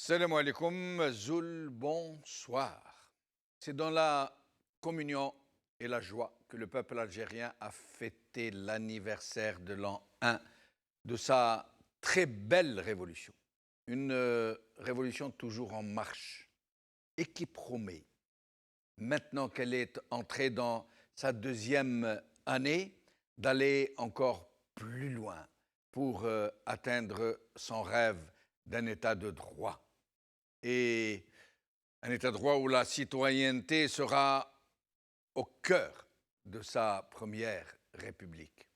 Salam alaikum, Zoul, bonsoir. C'est dans la communion et la joie que le peuple algérien a fêté l'anniversaire de l'an 1 de sa très belle révolution. Une révolution toujours en marche et qui promet, maintenant qu'elle est entrée dans sa deuxième année, d'aller encore plus loin pour atteindre son rêve d'un état de droit. Et un état de droit où la citoyenneté sera au cœur de sa première République.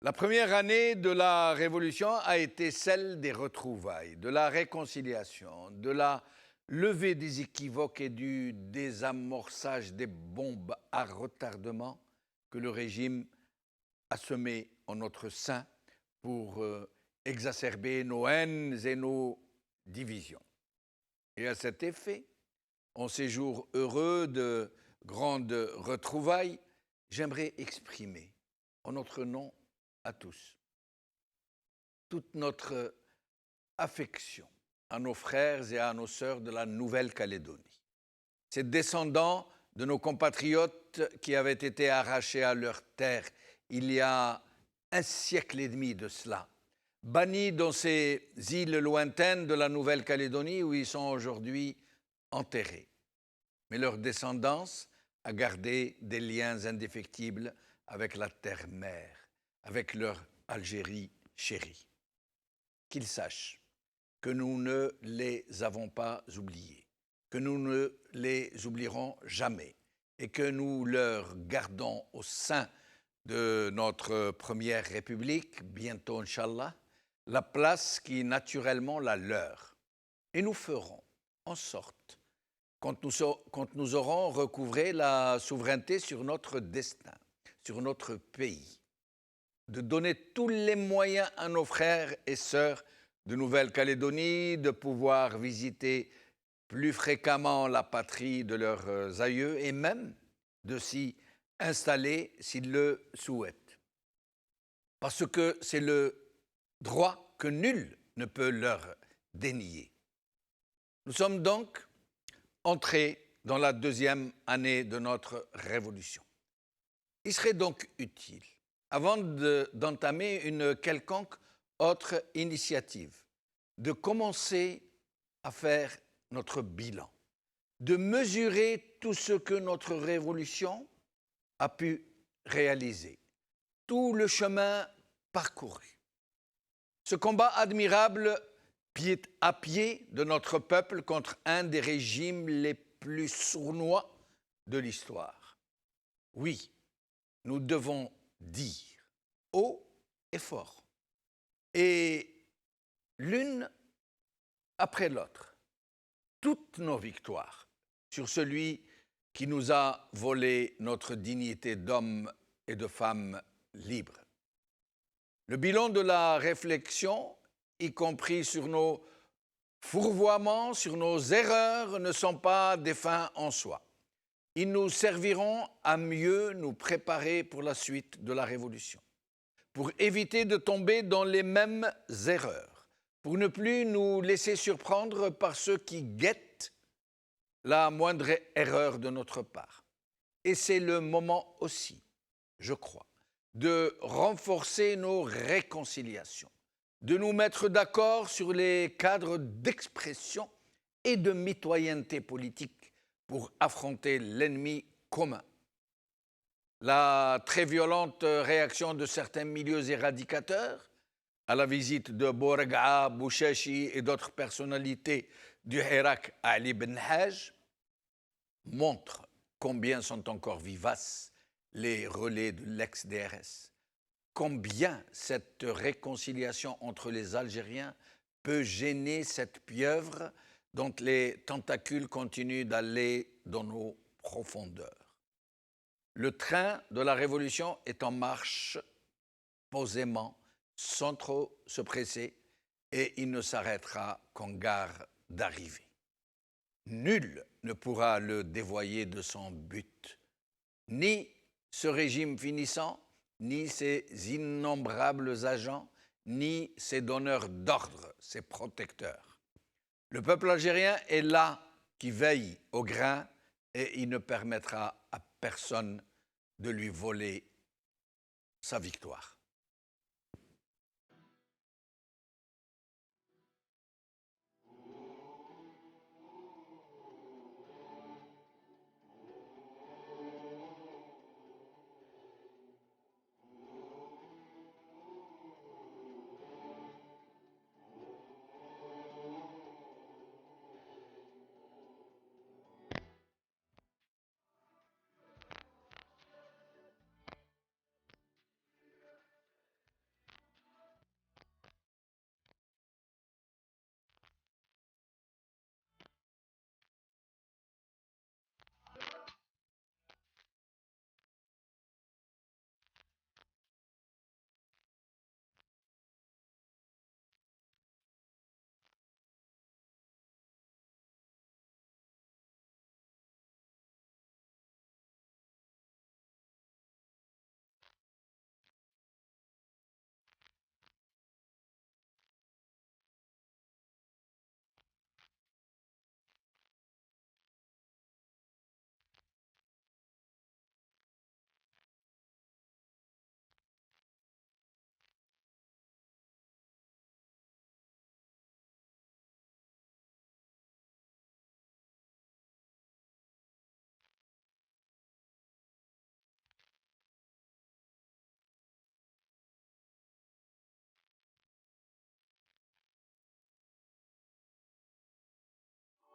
La première année de la Révolution a été celle des retrouvailles, de la réconciliation, de la levée des équivoques et du désamorçage des bombes à retardement que le régime a semées en notre sein pour exacerber nos haines et nos divisions. Et à cet effet, en ces jours heureux de grandes retrouvailles, j'aimerais exprimer, en notre nom à tous, toute notre affection à nos frères et à nos sœurs de la Nouvelle-Calédonie. Ces descendants de nos compatriotes qui avaient été arrachés à leur terre il y a un siècle et demi de cela, bannis dans ces îles lointaines de la Nouvelle-Calédonie où ils sont aujourd'hui enterrés. Mais leur descendance a gardé des liens indéfectibles avec la terre-mère, avec leur Algérie chérie. Qu'ils sachent que nous ne les avons pas oubliés, que nous ne les oublierons jamais et que nous leur gardons au sein de notre première République, bientôt, Inch'Allah, la place qui est naturellement la leur. Et nous ferons en sorte, quand nous aurons recouvré la souveraineté sur notre destin, sur notre pays, de donner tous les moyens à nos frères et sœurs de Nouvelle-Calédonie de pouvoir visiter plus fréquemment la patrie de leurs aïeux et même de s'y installer s'ils le souhaitent. Parce que c'est le droit que nul ne peut leur dénier. Nous sommes donc entrés dans la deuxième année de notre révolution. Il serait donc utile, avant d'entamer une quelconque autre initiative, de commencer à faire notre bilan, de mesurer tout ce que notre révolution a pu réaliser, tout le chemin parcouru. Ce combat admirable, pied à pied, de notre peuple contre un des régimes les plus sournois de l'histoire. Oui, nous devons dire haut et fort, et l'une après l'autre, toutes nos victoires sur celui qui nous a volé notre dignité d'hommes et de femmes libres. Le bilan de la réflexion, y compris sur nos fourvoiements, sur nos erreurs, ne sont pas des fins en soi. Ils nous serviront à mieux nous préparer pour la suite de la Révolution, pour éviter de tomber dans les mêmes erreurs, pour ne plus nous laisser surprendre par ceux qui guettent la moindre erreur de notre part. Et c'est le moment aussi, je crois, de renforcer nos réconciliations, de nous mettre d'accord sur les cadres d'expression et de mitoyenneté politique pour affronter l'ennemi commun. La très violente réaction de certains milieux éradicateurs à la visite de Bourga, Bouchachi et d'autres personnalités du Hirak à Ali Ben Haj montre combien sont encore vivaces les relais de l'ex-DRS, combien cette réconciliation entre les Algériens peut gêner cette pieuvre dont les tentacules continuent d'aller dans nos profondeurs. Le train de la Révolution est en marche posément, sans trop se presser, et il ne s'arrêtera qu'en gare d'arrivée. Nul ne pourra le dévoyer de son but, ni ce régime finissant, ni ses innombrables agents, ni ses donneurs d'ordre, ses protecteurs. Le peuple algérien est là qui veille au grain et il ne permettra à personne de lui voler sa victoire.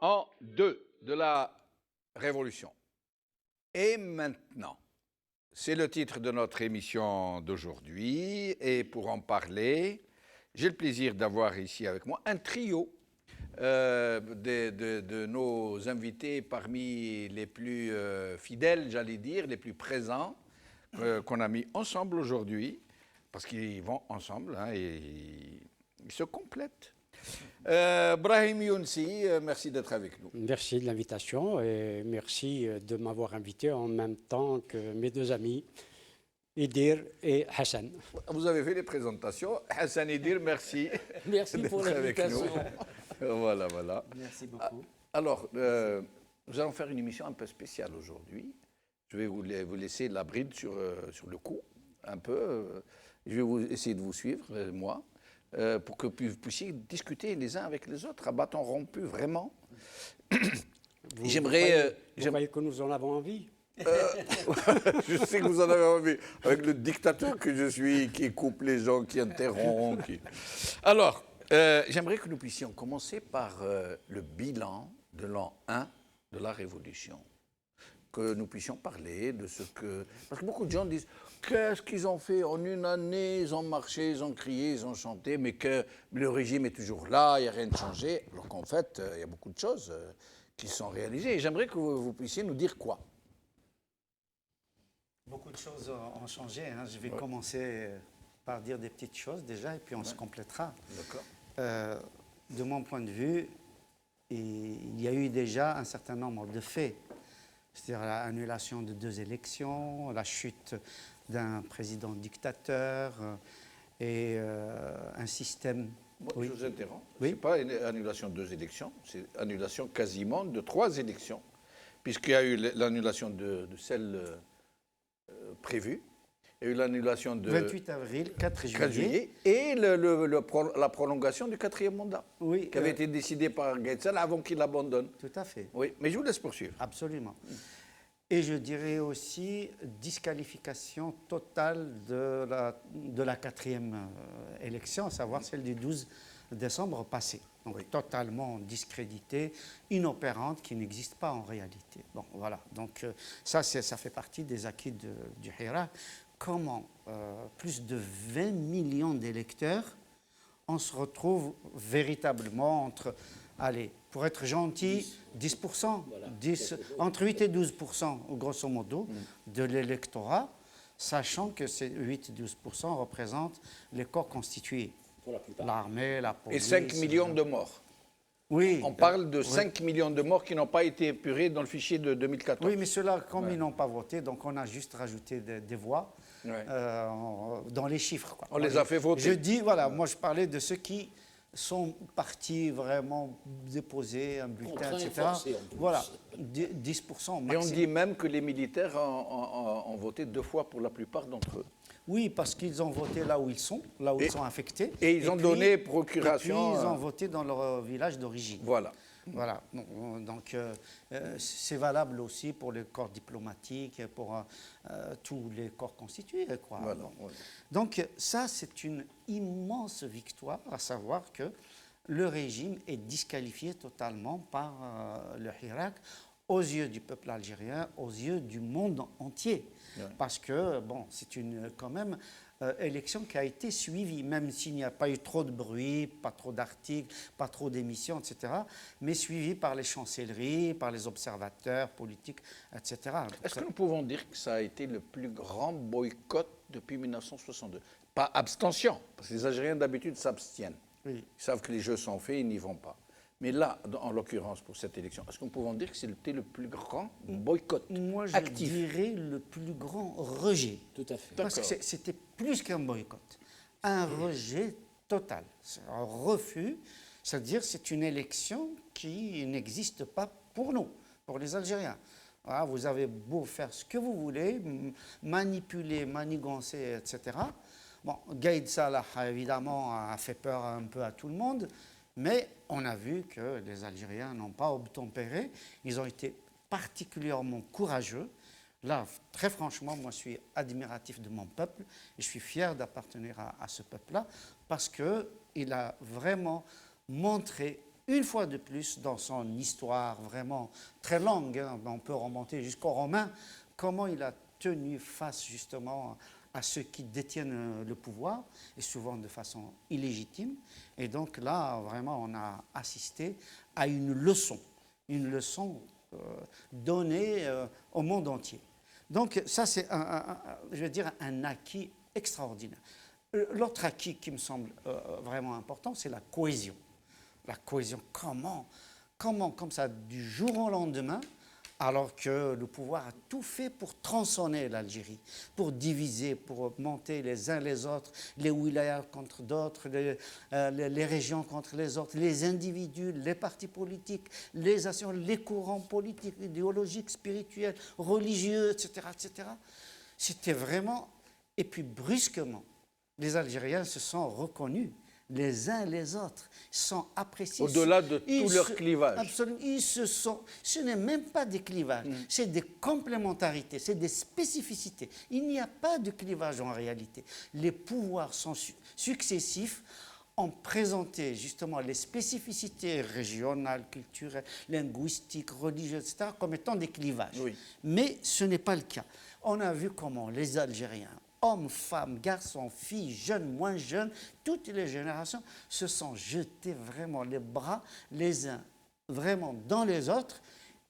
En deux de la Révolution. Et maintenant, c'est le titre de notre émission d'aujourd'hui. Et pour en parler, j'ai le plaisir d'avoir ici avec moi un trio de nos invités parmi les plus fidèles, j'allais dire, les plus présents, qu'on a mis ensemble aujourd'hui, parce qu'ils vont ensemble hein, et ils se complètent. Brahim Younsi, merci d'être avec nous. Merci de l'invitation et merci de m'avoir invité en même temps que mes deux amis, Idir et Hassan. Vous avez fait les présentations. Hassan Idir, merci. Merci pour l'invitation. Voilà, voilà. Merci beaucoup. Alors, nous allons faire une émission un peu spéciale aujourd'hui. Je vais vous laisser la bride sur le coup, un peu. Je vais essayer de vous suivre, moi. Pour que vous puissiez discuter les uns avec les autres, à bâton rompu, vraiment. Vous croyez que nous en avons envie? Je sais que vous en avez envie, avec le dictateur que je suis, qui coupe les gens, qui interrompt. Alors, j'aimerais que nous puissions commencer par le bilan de l'an 1 de la Révolution. Que nous puissions parler de ce que... Parce que beaucoup de gens disent, qu'est-ce qu'ils ont fait en une année? Ils ont marché, ils ont crié, ils ont chanté, mais que le régime est toujours là, il n'y a rien de changé. Alors qu'en fait, il y a beaucoup de choses qui sont réalisées. Et j'aimerais que vous puissiez nous dire quoi? Beaucoup de choses ont changé. Hein. Je vais commencer par dire des petites choses déjà, et puis on se complétera. D'accord. De mon point de vue, il y a eu déjà un certain nombre de faits. C'est-à-dire l'annulation de 2 élections, la chute d'un président dictateur et un système... Je vous interromps. Oui. Ce n'est pas une annulation de 2 élections, c'est annulation quasiment de 3 élections, puisqu'il y a eu l'annulation de celle prévue, il y a eu l'annulation de... 28 avril, 4 juillet. Et la prolongation du 4e mandat, oui, qui avait été décidé par Gaëtsal avant qu'il abandonne. Tout à fait. Oui, mais je vous laisse poursuivre. Absolument. Et je dirais aussi disqualification totale de la 4e élection, à savoir celle du 12 décembre passé. Donc totalement discréditée, inopérante, qui n'existe pas en réalité. Bon, voilà. Donc ça fait partie des acquis du Hira. Comment plus de 20 millions d'électeurs, on se retrouve véritablement entre... Allez, pour être gentil, 10%, voilà. Entre 8 et 12%, grosso modo, de l'électorat, sachant que ces 8 et 12% représentent les corps constitués. L'armée, la police... Et 5 millions de morts. Oui. On parle de 5 millions de morts qui n'ont pas été épurés dans le fichier de 2014. Oui, mais ceux-là, comme ils n'ont pas voté, donc on a juste rajouté des voix dans les chiffres. Quoi. On les a fait voter. Je dis, voilà, moi je parlais de ceux qui sont partis vraiment déposer un bulletin, Contraint et etc. forcé, en plus. Voilà, 10% Et on maximum. dit même que les militaires ont voté 2 fois pour la plupart d'entre eux. Oui, parce qu'ils ont voté là où ils sont affectés. Et ils ont donné procuration. Et puis ils ont voté dans leur village d'origine. Voilà. Voilà, donc c'est valable aussi pour les corps diplomatiques, pour tous les corps constitués, quoi. Voilà, Bon. voilà. Donc ça, c'est une immense victoire, à savoir que le régime est disqualifié totalement par le Hirak aux yeux du peuple algérien, aux yeux du monde entier. Ouais. Parce que, bon, c'est quand même élection qui a été suivie, même s'il n'y a pas eu trop de bruit, pas trop d'articles, pas trop d'émissions, etc., mais suivie par les chancelleries, par les observateurs politiques, etc. Donc, Est-ce que nous pouvons dire que ça a été le plus grand boycott depuis 1962? Pas abstention, parce que les Algériens d'habitude s'abstiennent. oui. Ils savent que les jeux sont faits, ils n'y vont pas. Mais là, en l'occurrence, pour cette élection, est-ce que nous pouvons dire que c'était le plus grand boycott Moi, je actif? dirais le plus grand rejet. Tout à fait. Parce que D'accord. c'était plus qu'un boycott, un rejet total, c'est un refus, c'est-à-dire c'est une élection qui n'existe pas pour nous, pour les Algériens. Voilà, vous avez beau faire ce que vous voulez, manipuler, manigancer, etc. Bon, Gaïd Salah, évidemment, a fait peur un peu à tout le monde, mais on a vu que les Algériens n'ont pas obtempéré, ils ont été particulièrement courageux. Là, très franchement, moi, je suis admiratif de mon peuple et je suis fier d'appartenir à ce peuple-là parce qu'il a vraiment montré, une fois de plus, dans son histoire vraiment très longue, hein, on peut remonter jusqu'aux Romains, comment il a tenu face justement à ceux qui détiennent le pouvoir, et souvent de façon illégitime. Et donc là, vraiment, on a assisté à une leçon donnée au monde entier. Donc ça, c'est, je vais dire, un acquis extraordinaire. L'autre acquis qui me semble vraiment important, c'est la cohésion. La cohésion, comment, comme ça, du jour au lendemain, alors que le pouvoir a tout fait pour tronçonner l'Algérie, pour diviser, pour monter les uns les autres, les wilayas contre d'autres, les régions contre les autres, les individus, les partis politiques, les actions, les courants politiques, idéologiques, spirituels, religieux, etc., etc. C'était vraiment... Et puis brusquement, les Algériens se sont reconnus les uns les autres, sont appréciés. Au-delà de tout leur clivage. Absolument. Ce n'est même pas des clivages, c'est des complémentarités, c'est des spécificités. Il n'y a pas de clivage en réalité. Les pouvoirs sont successifs, ont présenté justement les spécificités régionales, culturelles, linguistiques, religieuses, etc., comme étant des clivages. Oui. Mais ce n'est pas le cas. On a vu comment les Algériens, hommes, femmes, garçons, filles, jeunes, moins jeunes, toutes les générations se sont jetés vraiment les bras les uns vraiment dans les autres.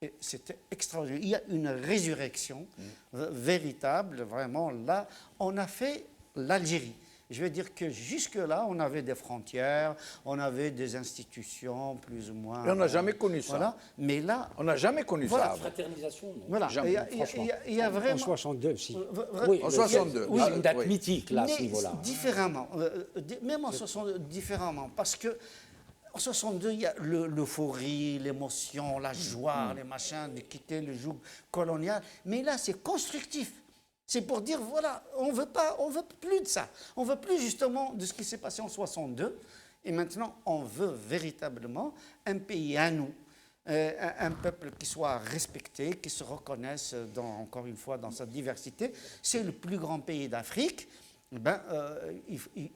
Et c'était extraordinaire. Il y a une résurrection véritable, vraiment. Là, on a fait l'Algérie. Je veux dire que jusque-là, on avait des frontières, on avait des institutions, plus ou moins. Et on n'a jamais connu ça. Voilà. Mais là, On n'a jamais connu Voilà. ça avant. Fraternisation, non. voilà. Jamais, Il y a En vraiment. 62, si. Oui, En 62. Oui, une date Oui. mythique, là, à ce Mais niveau-là. différemment, même en 62, différemment, parce que en 62, il y a l'euphorie, l'émotion, la joie, les machins, de quitter le joug colonial. Mais là, c'est constructif. C'est pour dire, voilà, on veut plus de ça. On veut plus justement de ce qui s'est passé en 62. Et maintenant, on veut véritablement un pays à nous, un peuple qui soit respecté, qui se reconnaisse, encore une fois, dans sa diversité. C'est le plus grand pays d'Afrique. Ben,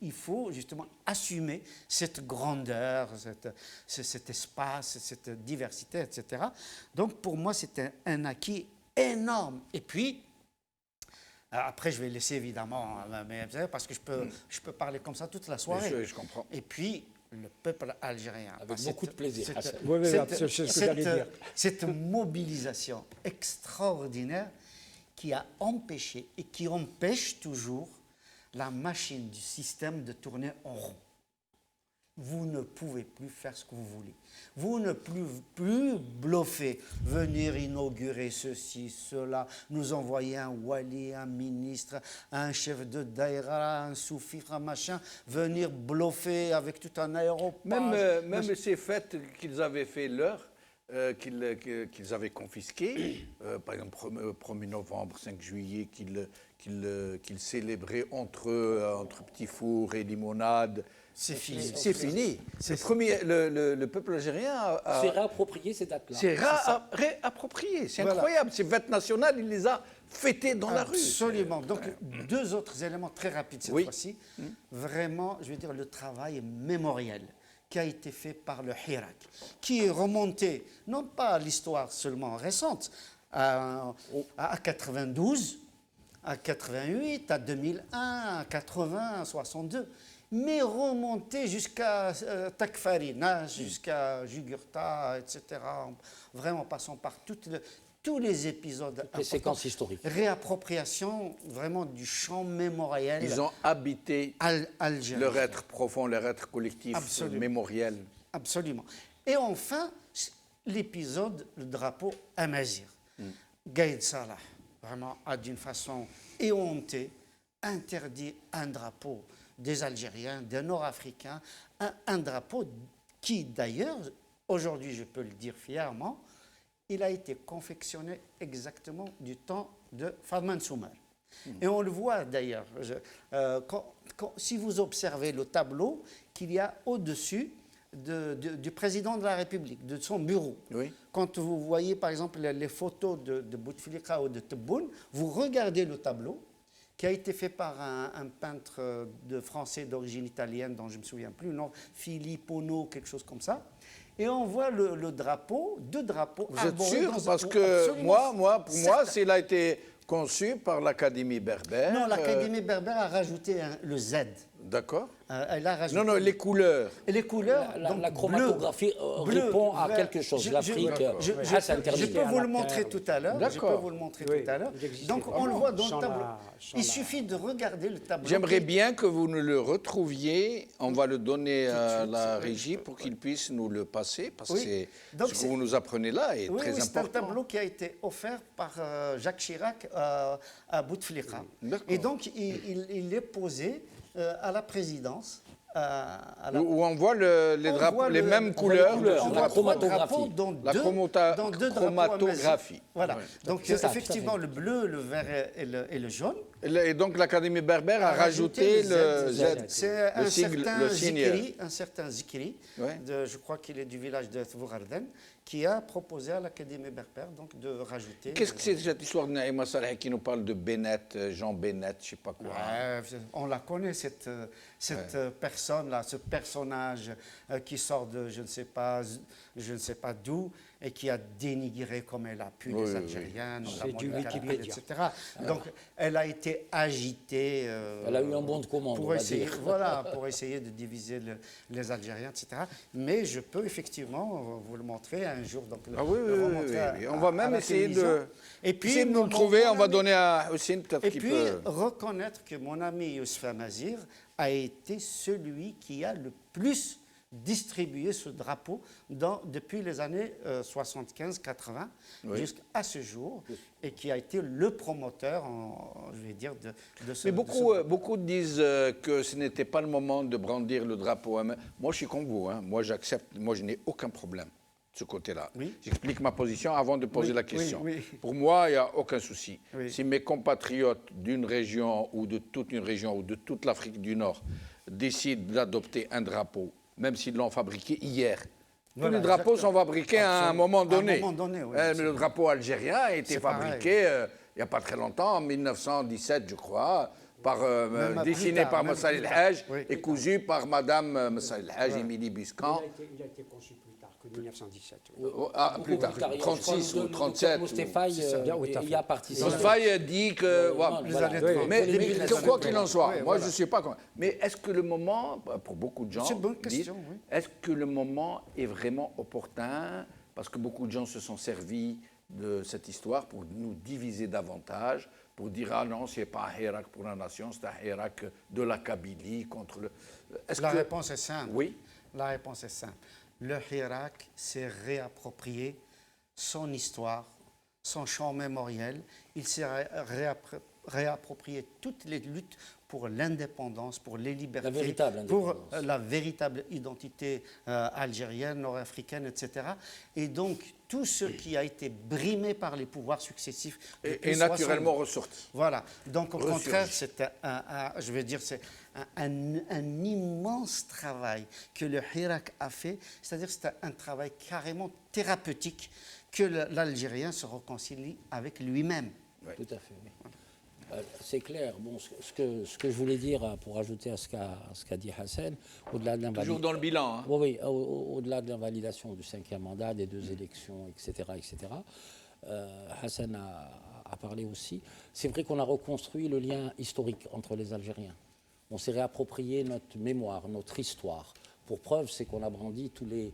il faut justement assumer cette grandeur, cet espace, cette diversité, etc. Donc pour moi, c'est un acquis énorme. Et puis, après, je vais laisser évidemment, parce que je peux parler comme ça toute la soirée. Je comprends. Et puis, le peuple algérien. Avec beaucoup de plaisir. Oui, oui, c'est ce que j'allais dire. Cette mobilisation extraordinaire qui a empêché et qui empêche toujours la machine du système de tourner en rond. vous ne pouvez plus faire ce que vous voulez. Vous ne pouvez plus bluffer, venir inaugurer ceci, cela, nous envoyer un wali, un ministre, un chef de daïra, un sous-fifre, un machin, venir bluffer avec tout un aéroport. Même ces fêtes qu'ils avaient fait leur, qu'ils avaient confisquées, par exemple 1er novembre, 5 juillet, qu'ils célébraient entre petits fours et limonades. C'est fini. C'est fini. Le peuple algérien s'est réapproprié ces dates-là. C'est réapproprié. C'est incroyable. Ces fêtes nationales, il les a fêtées dans la rue. Absolument. Donc, deux autres éléments très rapides cette fois-ci. Vraiment, je veux dire, le travail mémoriel qui a été fait par le Hirak, qui est remonté, non pas à l'histoire seulement récente, à 92, à 88, à 2001, à 80, à 62, mais remonté jusqu'à Takfarina, jusqu'à Jugurtha, etc., vraiment passant par tous les épisodes. Les séquences historiques. Réappropriation vraiment du champ mémoriel. Ils ont habité algérien. Leur être profond, leur être collectif, mémoriel. Absolument. Et enfin, l'épisode, le drapeau Amazir. Gaïd Salah, vraiment, a d'une façon éhontée interdit un drapeau des Algériens, des Nord-Africains, un drapeau qui, d'ailleurs, aujourd'hui, je peux le dire fièrement, il a été confectionné exactement du temps de Fadman Soumer. Et on le voit d'ailleurs, si vous observez le tableau qu'il y a au-dessus du président de la République, de son bureau. Oui. Quand vous voyez par exemple les photos de Bouteflika ou de Tebboune, vous regardez le tableau qui a été fait par un peintre français d'origine italienne dont je ne me souviens plus, non, Filippono, quelque chose comme ça. Et on voit le drapeau, deux drapeaux. Vous êtes sûr? Parce que pour moi, il a été conçu par l'Académie berbère. Non, l'Académie berbère a rajouté le Z. D'accord. Elle a rajouté. Non, les couleurs. Et les couleurs. La chromatographie répond à quelque chose. L'Afrique reste intermédiaire. Je peux vous le montrer tout à l'heure. Je peux vous le montrer tout à l'heure. Donc on le voit dans le tableau. Il suffit de regarder le tableau. J'aimerais bien que vous nous le retrouviez. On va le donner à la régie pour qu'il puisse nous le passer, parce que ce que vous nous apprenez là est très important. C'est un tableau qui a été offert par Jacques Chirac à Bouteflika. Et donc il est posé à la présidence. Où on voit les mêmes couleurs. On voit trois drapeaux, dont la deux chromatographie. Voilà. Donc effectivement, le bleu, le vert et le jaune. Et donc l'Académie berbère a rajouté le Z. C'est un certain Zikri, je crois qu'il est du village de Tvougarden, qui a proposé à l'Académie berbère donc, de rajouter... Qu'est-ce que c'est cette histoire de Naïma Saleh qui nous parle de Bennett, Jean Bennett, je ne sais pas quoi. On la connaît, cette personne-là, ce personnage qui sort de je ne sais pas d'où, et qui a dénigré comme elle a pu les Algériens, notamment les Kabyles, etc. Donc elle a été agitée... elle a eu un bon de commande, pour essayer, voilà, pour essayer de diviser les Algériens, etc. Mais je peux effectivement vous le montrer un jour. Donc, on va même essayer de nous le trouver, on va donner à Hussein peut-être qu'il peut... Et puis reconnaître que mon ami Youssef Amazir a été celui qui a le plus distribué ce drapeau depuis les années 75-80 jusqu'à ce jour, et qui a été le promoteur, je vais dire, de ce... Mais beaucoup disent que ce n'était pas le moment de brandir le drapeau. Moi, je suis comme vous, moi j'accepte, moi je n'ai aucun problème de ce côté-là. J'explique ma position avant de poser la question. Pour moi, il n'y a aucun souci. Si mes compatriotes d'une région ou de toute une région ou de toute l'Afrique du Nord décident d'adopter un drapeau, même s'ils l'ont fabriqué hier. Tous les drapeaux sont fabriqués à un moment donné. Mais le drapeau algérien a été fabriqué il n'y a pas très longtemps, en 1917, je crois, dessiné par Massa El Haj et cousu par Madame Massa El Haj, Émilie Buscan. Il a été conçu plus tard que 1917. Plus tard, 36 ou 37. Moustaphaï y a participé. Moustaphaï dit que... Mais quoi qu'il en soit, moi je ne sais pas comment. Mais est-ce que le moment, pour beaucoup de gens, est-ce que le moment est vraiment opportun? Parce que beaucoup de gens se sont servis de cette histoire pour nous diviser davantage, pour dire ah non, ce n'est pas un Hirak pour la nation, c'est un Hirak de la Kabylie contre le... La réponse est simple. Oui. La réponse est simple. Le Hirak s'est réapproprié son histoire, son champ mémoriel. Il s'est réapproprié toutes les luttes pour l'indépendance, pour les libertés, pour la véritable identité algérienne, nord-africaine, etc. Et donc, tout ce qui a été brimé par les pouvoirs successifs est naturellement ressorti. Voilà. Donc, au contraire, c'est je vais dire, c'est un immense travail que le Hirak a fait. C'est-à-dire, c'est un travail carrément thérapeutique que l'Algérien se réconcilie avec lui-même. Oui. Tout à fait, oui. C'est clair. Bon, ce que je voulais dire, pour ajouter à ce qu'a dit Hassan, au-delà de toujours dans le bilan. Hein. Oui, au-delà de l'invalidation du 5e mandat, des 2 élections, etc., Hassan a parlé aussi. C'est vrai qu'on a reconstruit le lien historique entre les Algériens. On s'est réapproprié notre mémoire, notre histoire. Pour preuve, c'est qu'on a brandi tous les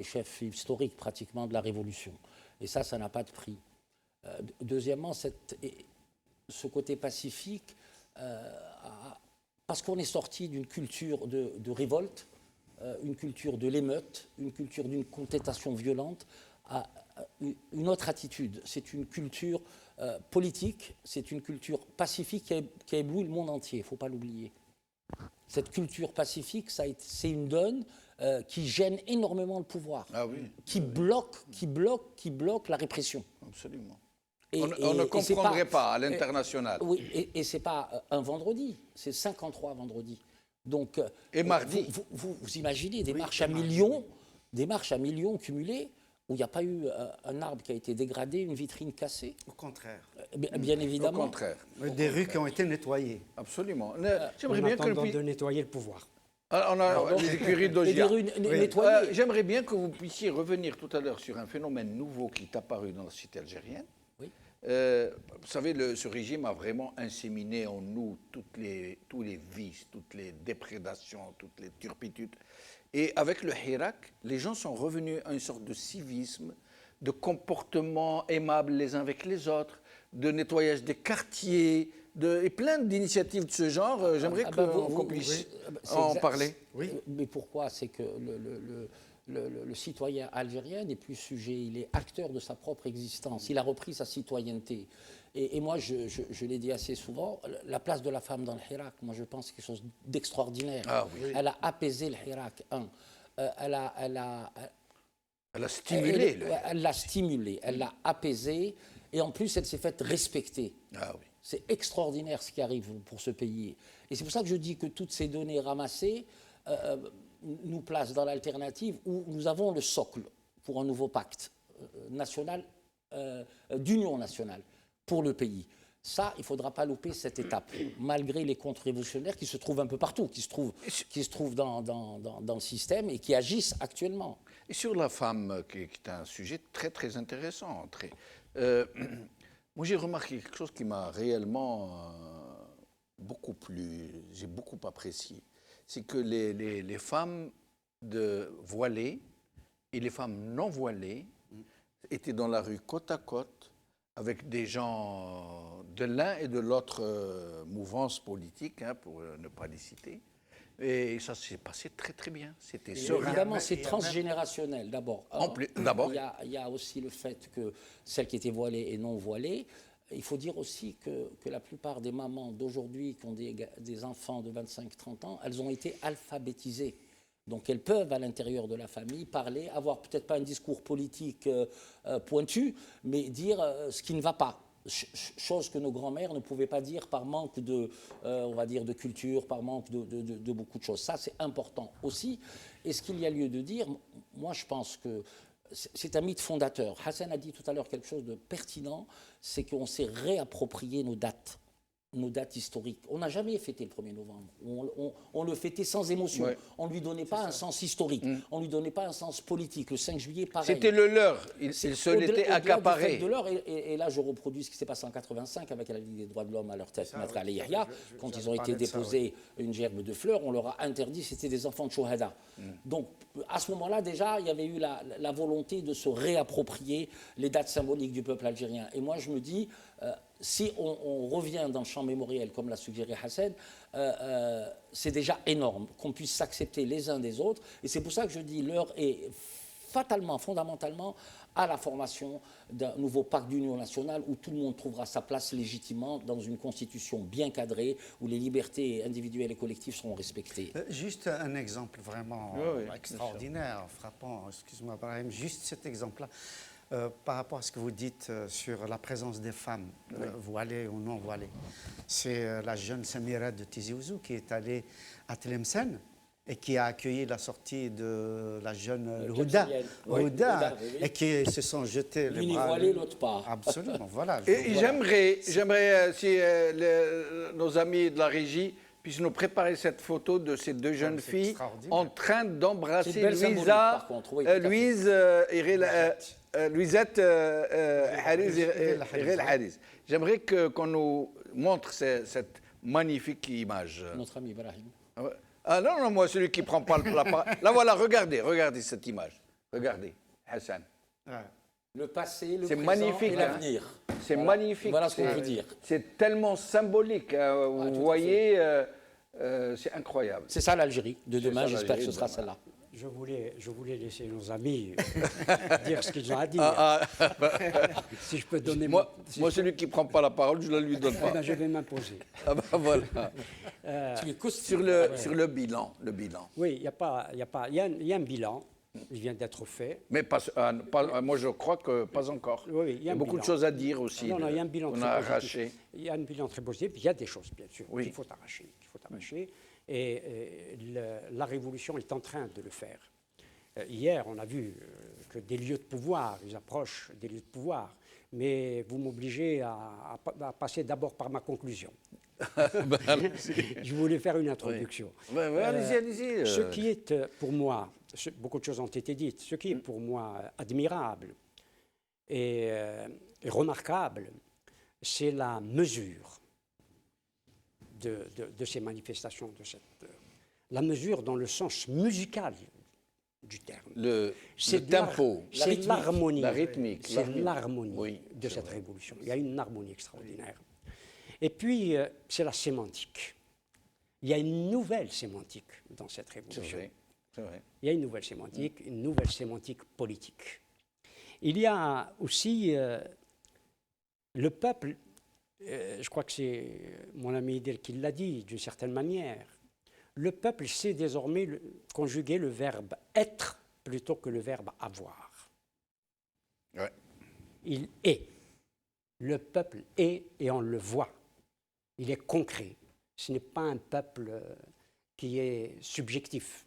chefs historiques pratiquement de la Révolution. Et ça n'a pas de prix. Deuxièmement, ce côté pacifique, parce qu'on est sorti d'une culture de révolte, une culture de l'émeute, une culture d'une contestation violente, à une autre attitude. C'est une culture politique, c'est une culture pacifique qui a ébloui le monde entier, il ne faut pas l'oublier. Cette culture pacifique, c'est une donne qui gêne énormément le pouvoir, qui bloque la répression. Absolument. On ne comprendrait pas à l'international. Oui, et ce n'est pas un vendredi, c'est 53 vendredis. Donc, et mardi. Vous imaginez des marches à millions cumulées où il n'y a pas eu un arbre qui a été dégradé, une vitrine cassée. Au contraire. Bien évidemment. Au contraire. Des rues qui ont été nettoyées. Absolument. J'aimerais bien de nettoyer le pouvoir. On a les écuries d'Ogia. Nettoyées. J'aimerais bien que vous puissiez revenir tout à l'heure sur un phénomène nouveau qui est apparu dans la cité algérienne. Oui. Vous savez, ce régime a vraiment inséminé en nous tous les vices, toutes les déprédations, toutes les turpitudes. Et avec le Hirak, les gens sont revenus à une sorte de civisme, de comportement aimable les uns avec les autres, de nettoyage des quartiers, et plein d'initiatives de ce genre. J'aimerais qu'on puisse en parler. Oui. Mais pourquoi? C'est que le citoyen algérien n'est plus sujet, il est acteur de sa propre existence, il a repris sa citoyenneté. Et moi, je l'ai dit assez souvent, la place de la femme dans le Hirak, moi je pense quelque chose d'extraordinaire. Ah, oui. Elle a apaisé le Hirak, elle a stimulé. Elle l'a stimulé, elle l'a apaisé, et en plus elle s'est faite respecter. Ah oui. C'est extraordinaire ce qui arrive pour ce pays. Et c'est pour ça que je dis que toutes ces données ramassées nous placent dans l'alternative où nous avons le socle pour un nouveau pacte national, d'union nationale pour le pays. Ça, il ne faudra pas louper cette étape, malgré les contre-révolutionnaires qui se trouvent un peu partout, qui se trouvent dans le système et qui agissent actuellement. Et sur la femme, qui est un sujet très, très intéressant, moi, j'ai remarqué quelque chose qui m'a réellement beaucoup plu, j'ai beaucoup apprécié. C'est que les femmes voilées et les femmes non voilées étaient dans la rue côte à côte avec des gens de l'un et de l'autre mouvance politique, pour ne pas les citer. Et ça s'est passé très, très bien. C'était serein. Évidemment, c'est transgénérationnel, d'abord. Il y a aussi le fait que celles qui étaient voilées et non voilées, il faut dire aussi que la plupart des mamans d'aujourd'hui qui ont des enfants de 25-30 ans, elles ont été alphabétisées. Donc elles peuvent, à l'intérieur de la famille, parler, avoir peut-être pas un discours politique pointu, mais dire ce qui ne va pas. Chose que nos grands-mères ne pouvaient pas dire par manque on va dire, de culture, par manque de beaucoup de choses. Ça, c'est important aussi. Et ce qu'il y a lieu de dire, moi, je pense que c'est un mythe fondateur. Hassan a dit tout à l'heure quelque chose de pertinent, c'est qu'on s'est réapproprié nos dates historiques. On n'a jamais fêté le 1er novembre. On le fêtait sans émotion. Ouais. On ne lui donnait pas un sens historique. On ne lui donnait pas un sens politique. Le 5 juillet, pareil. C'était le leur. Il se l'était accaparé. Et là, je reproduis ce qui s'est passé en 85 avec la Ligue des droits de l'homme à leur tête, Maître Ali Yahya. Quand ils ont été déposés une gerbe de fleurs, on leur a interdit, c'était des enfants de Shohada. Donc, à ce moment-là, déjà, il y avait eu la volonté de se réapproprier les dates symboliques du peuple algérien. Et moi, je me dis, si on revient dans le champ mémoriel, comme l'a suggéré Hassan, c'est déjà énorme qu'on puisse s'accepter les uns des autres. Et c'est pour ça que je dis l'heure est fatalement, fondamentalement, à la formation d'un nouveau pacte d'union nationale où tout le monde trouvera sa place légitimement dans une constitution bien cadrée, où les libertés individuelles et collectives seront respectées. Juste un exemple vraiment extraordinaire, frappant, excuse-moi Brahim, juste cet exemple-là. Par rapport à ce que vous dites sur la présence des femmes, voilées ou non voilées, c'est la jeune Samira de Tizi Ouzou qui est allée à Tlemcen et qui a accueilli la sortie de la jeune Houda, et qui se sont jetés les bras. L'une voilée, l'autre pas. Absolument, voilà. Et j'aimerais si nos amis de la régie puissent nous préparer cette photo de ces deux jeunes filles en train d'embrasser Louisette Hariz. J'aimerais qu'on nous montre cette magnifique image. Notre ami Ibrahim. Ah non, moi, celui qui ne prend pas la parole. Là, voilà, regardez cette image. Regardez, Hassan. Le passé, le présent magnifique, et l'avenir. C'est magnifique. Voilà ce qu'on peut dire. C'est tellement symbolique. Vous voyez, c'est incroyable. C'est ça l'Algérie de demain, j'espère que ce sera celle-là. Je voulais laisser nos amis dire ce qu'ils ont à dire. Si je peux donner... Moi, celui qui ne prend pas la parole, je ne la lui donne pas. Je vais m'imposer. Voilà. Sur le bilan. Oui, il y a un bilan. Il vient d'être fait. Mais moi, je crois que pas encore. Oui, il y a beaucoup de choses à dire aussi. Non, il y a un bilan très positif. Arraché. Il y a un bilan très positif. Il y a des choses, bien sûr, qu'il faut arracher. Et la révolution est en train de le faire. Hier, on a vu que des lieux de pouvoir, ils approchent des lieux de pouvoir. Mais vous m'obligez à passer d'abord par ma conclusion. Je voulais faire une introduction. Allez-y. Ce qui est pour moi, beaucoup de choses ont été dites, ce qui est pour moi admirable et remarquable, c'est la mesure de ces manifestations, la mesure dans le sens musical du terme. Le tempo, c'est l'harmonie. La rythmique. C'est l'harmonie de cette révolution. Il y a une harmonie extraordinaire. Et puis, c'est la sémantique. Il y a une nouvelle sémantique dans cette révolution. C'est vrai. Il y a une nouvelle sémantique politique. Il y a aussi le peuple, je crois que c'est mon ami Idil qui l'a dit d'une certaine manière, le peuple sait désormais conjuguer le verbe être plutôt que le verbe avoir. Ouais. Il est. Le peuple est et on le voit. Il est concret. Ce n'est pas un peuple qui est subjectif.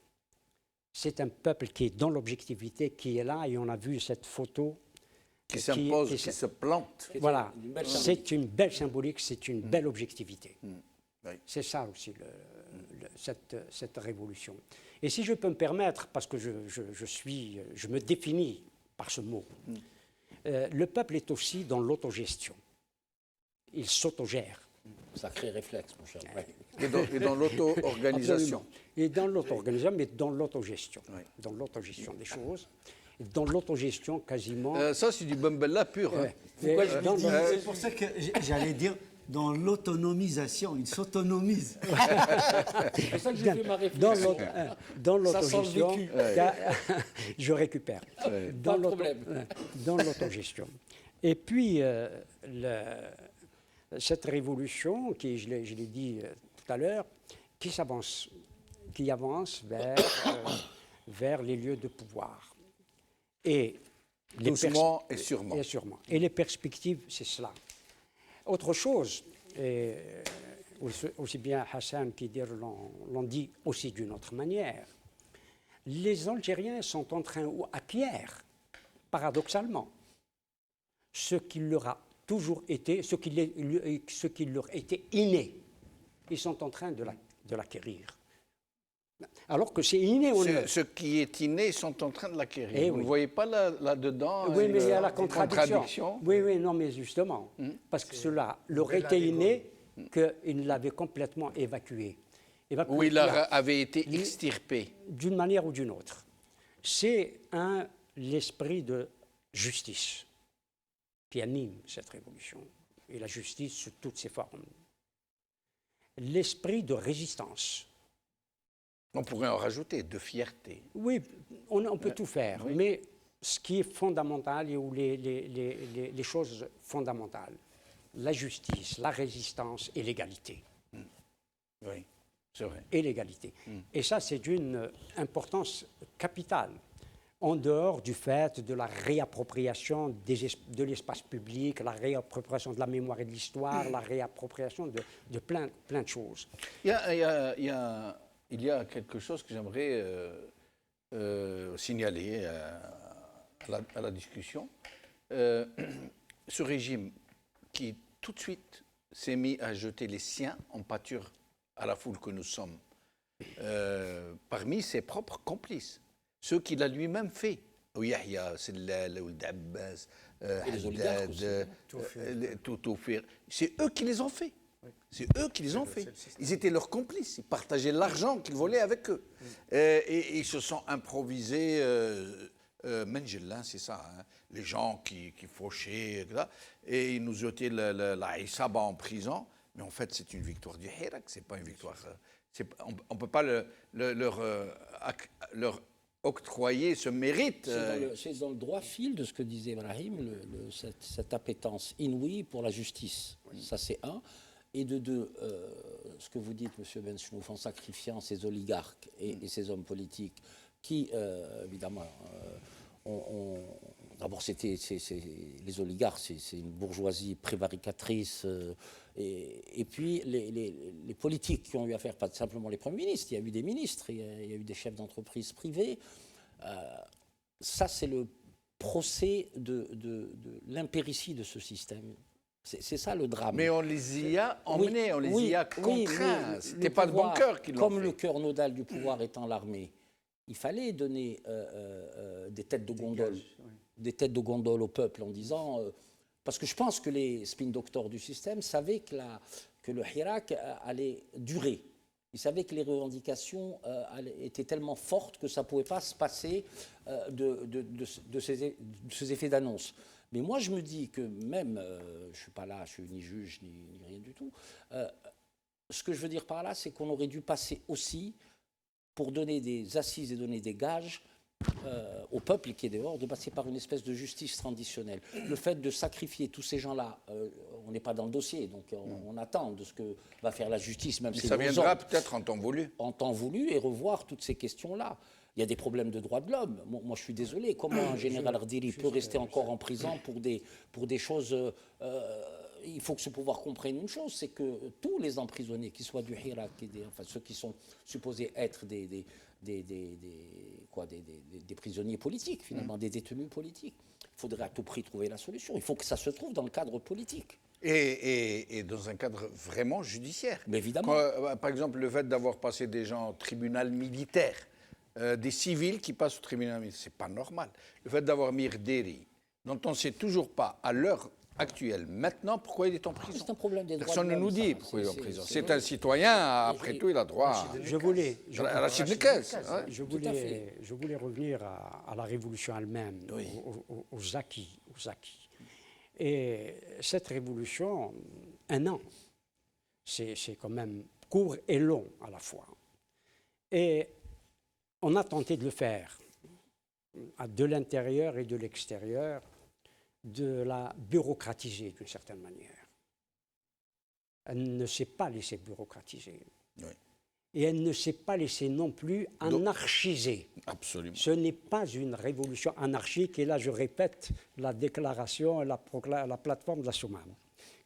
C'est un peuple qui est dans l'objectivité, qui est là, et on a vu cette photo. Qui s'impose, qui se plante. Voilà, c'est une belle symbolique, c'est une belle objectivité. Oui. C'est ça aussi, cette révolution. Et si je peux me permettre, parce que je me définis par ce mot, le peuple est aussi dans l'autogestion. Il s'autogère. Sacré réflexe, mon cher. Et dans l'auto-organisation. Et dans l'auto-organisation, mais dans l'autogestion. Oui. Dans l'autogestion des choses. Dans l'autogestion, quasiment... ça, c'est du Bembella pur. Hein. C'est pour ça que j'allais dire dans l'autonomisation. Il s'autonomise. C'est pour ça que j'ai fait ma réflexion. Dans l'autogestion... Je récupère. Dans l'autogestion. Et puis, cette révolution, qui, je l'ai dit tout à l'heure, qui avance vers les lieux de pouvoir. Et doucement et sûrement. Et les perspectives, c'est cela. Autre chose, et aussi bien Hassan qu'Idir l'ont dit aussi d'une autre manière, les Algériens sont en train, ou acquièrent, paradoxalement, ce qui leur a toujours été, ce qui leur était inné. Ils sont en train de l'acquérir. Alors que c'est inné. Ce qui est inné, ils sont en train de l'acquérir. Vous ne voyez pas là-dedans Oui, mais il y a la contradiction. Oui, non, mais justement, parce que cela leur était inné qu'ils l'avaient complètement évacué. Ou il avait été extirpé. D'une manière ou d'une autre. C'est l'esprit de justice qui anime cette révolution. et la justice sous toutes ses formes. L'esprit de résistance. On pourrait en rajouter, de fierté. Oui, on peut tout faire, oui. mais ce qui est fondamental, ou les choses fondamentales, la justice, la résistance et l'égalité. Oui, c'est vrai. Et l'égalité. Et ça, c'est d'une importance capitale, en dehors du fait de la réappropriation de l'espace public, la réappropriation de la mémoire et de l'histoire, la réappropriation de plein de choses. Il y a quelque chose que j'aimerais signaler à la discussion. Ce régime qui tout de suite s'est mis à jeter les siens en pâture à la foule que nous sommes, parmi ses propres complices, ceux qu'il a lui-même fait. Yahya, Sellal, Ould Abbas, Haddad, Toufir, c'est eux qui les ont fait. C'est eux qui les ont fait. Ils étaient leurs complices. Ils partageaient l'argent qu'ils volaient avec eux. Et ils se sont improvisés. Menjelin, c'est ça. Hein, les gens qui fauchaient, etc. Et ils nous jetaient la Issaba en prison. Mais en fait, c'est une victoire du Hirak. C'est pas une victoire. On ne peut pas leur octroyer ce mérite. C'est dans le droit fil de ce que disait Ibrahim, cette appétence inouïe pour la justice. Ça, c'est un. Et de deux, ce que vous dites, M. Benchnouf, en sacrifiant ces oligarques et ces hommes politiques qui, évidemment, d'abord, les oligarques, c'est une bourgeoisie prévaricatrice. Et puis, les politiques qui ont eu affaire, pas simplement les premiers ministres, il y a eu des ministres, il y a eu des chefs d'entreprise privés. Ça, c'est le procès de l'impéritie de ce système. C'est ça le drame. Mais on les y a emmenés, on les y a contraints. Ce n'était pas de bon cœur qu'ils l'ont fait. Comme le cœur nodal du pouvoir étant l'armée, il fallait donner des têtes de gondole, au peuple en disant... parce que je pense que les spin doctors du système savaient que le Hirak allait durer. Ils savaient que les revendications étaient tellement fortes que ça ne pouvait pas se passer de ces effets d'annonce. Mais moi, je me dis que même, je ne suis pas là, je ne suis ni juge, ni rien du tout, ce que je veux dire par là, c'est qu'on aurait dû passer aussi, pour donner des assises et donner des gages au peuple qui est dehors, de passer par une espèce de justice traditionnelle. Le fait de sacrifier tous ces gens-là, on n'est pas dans le dossier, donc on attend de ce que va faire la justice, même si ça viendra peut-être en temps voulu. En temps voulu, et revoir toutes ces questions-là. Il y a des problèmes de droits de l'homme. Moi, je suis désolé. Comment un général Ardiri peut rester encore en prison pour des choses... il faut que ce pouvoir comprenne une chose, c'est que tous les emprisonnés, qu'ils soient du Hirak, enfin ceux qui sont supposés être des prisonniers politiques, finalement, des détenus politiques, il faudrait à tout prix trouver la solution. Il faut que ça se trouve dans le cadre politique. Et dans un cadre vraiment judiciaire. Mais évidemment. Par exemple, le fait d'avoir passé des gens au tribunal militaire, des civils qui passent au tribunal militaire, c'est pas normal. Le fait d'avoir mis Ardiri, dont on ne sait toujours pas à l'heure actuelle, maintenant, pourquoi il est en prison. C'est un problème des droits de l'homme. Personne ne nous dit pourquoi il est en prison. C'est un citoyen, après tout, il a droit je voulais revenir à la révolution elle-même, oui. aux acquis. Et cette révolution, un an, c'est quand même court et long à la fois. Et on a tenté de le faire, de l'intérieur et de l'extérieur, de la bureaucratiser d'une certaine manière. Elle ne s'est pas laissée bureaucratiser. Oui. Et elle ne s'est pas laissée non plus anarchiser. Absolument. Ce n'est pas une révolution anarchique, et là je répète la déclaration, la plateforme de la Soumane,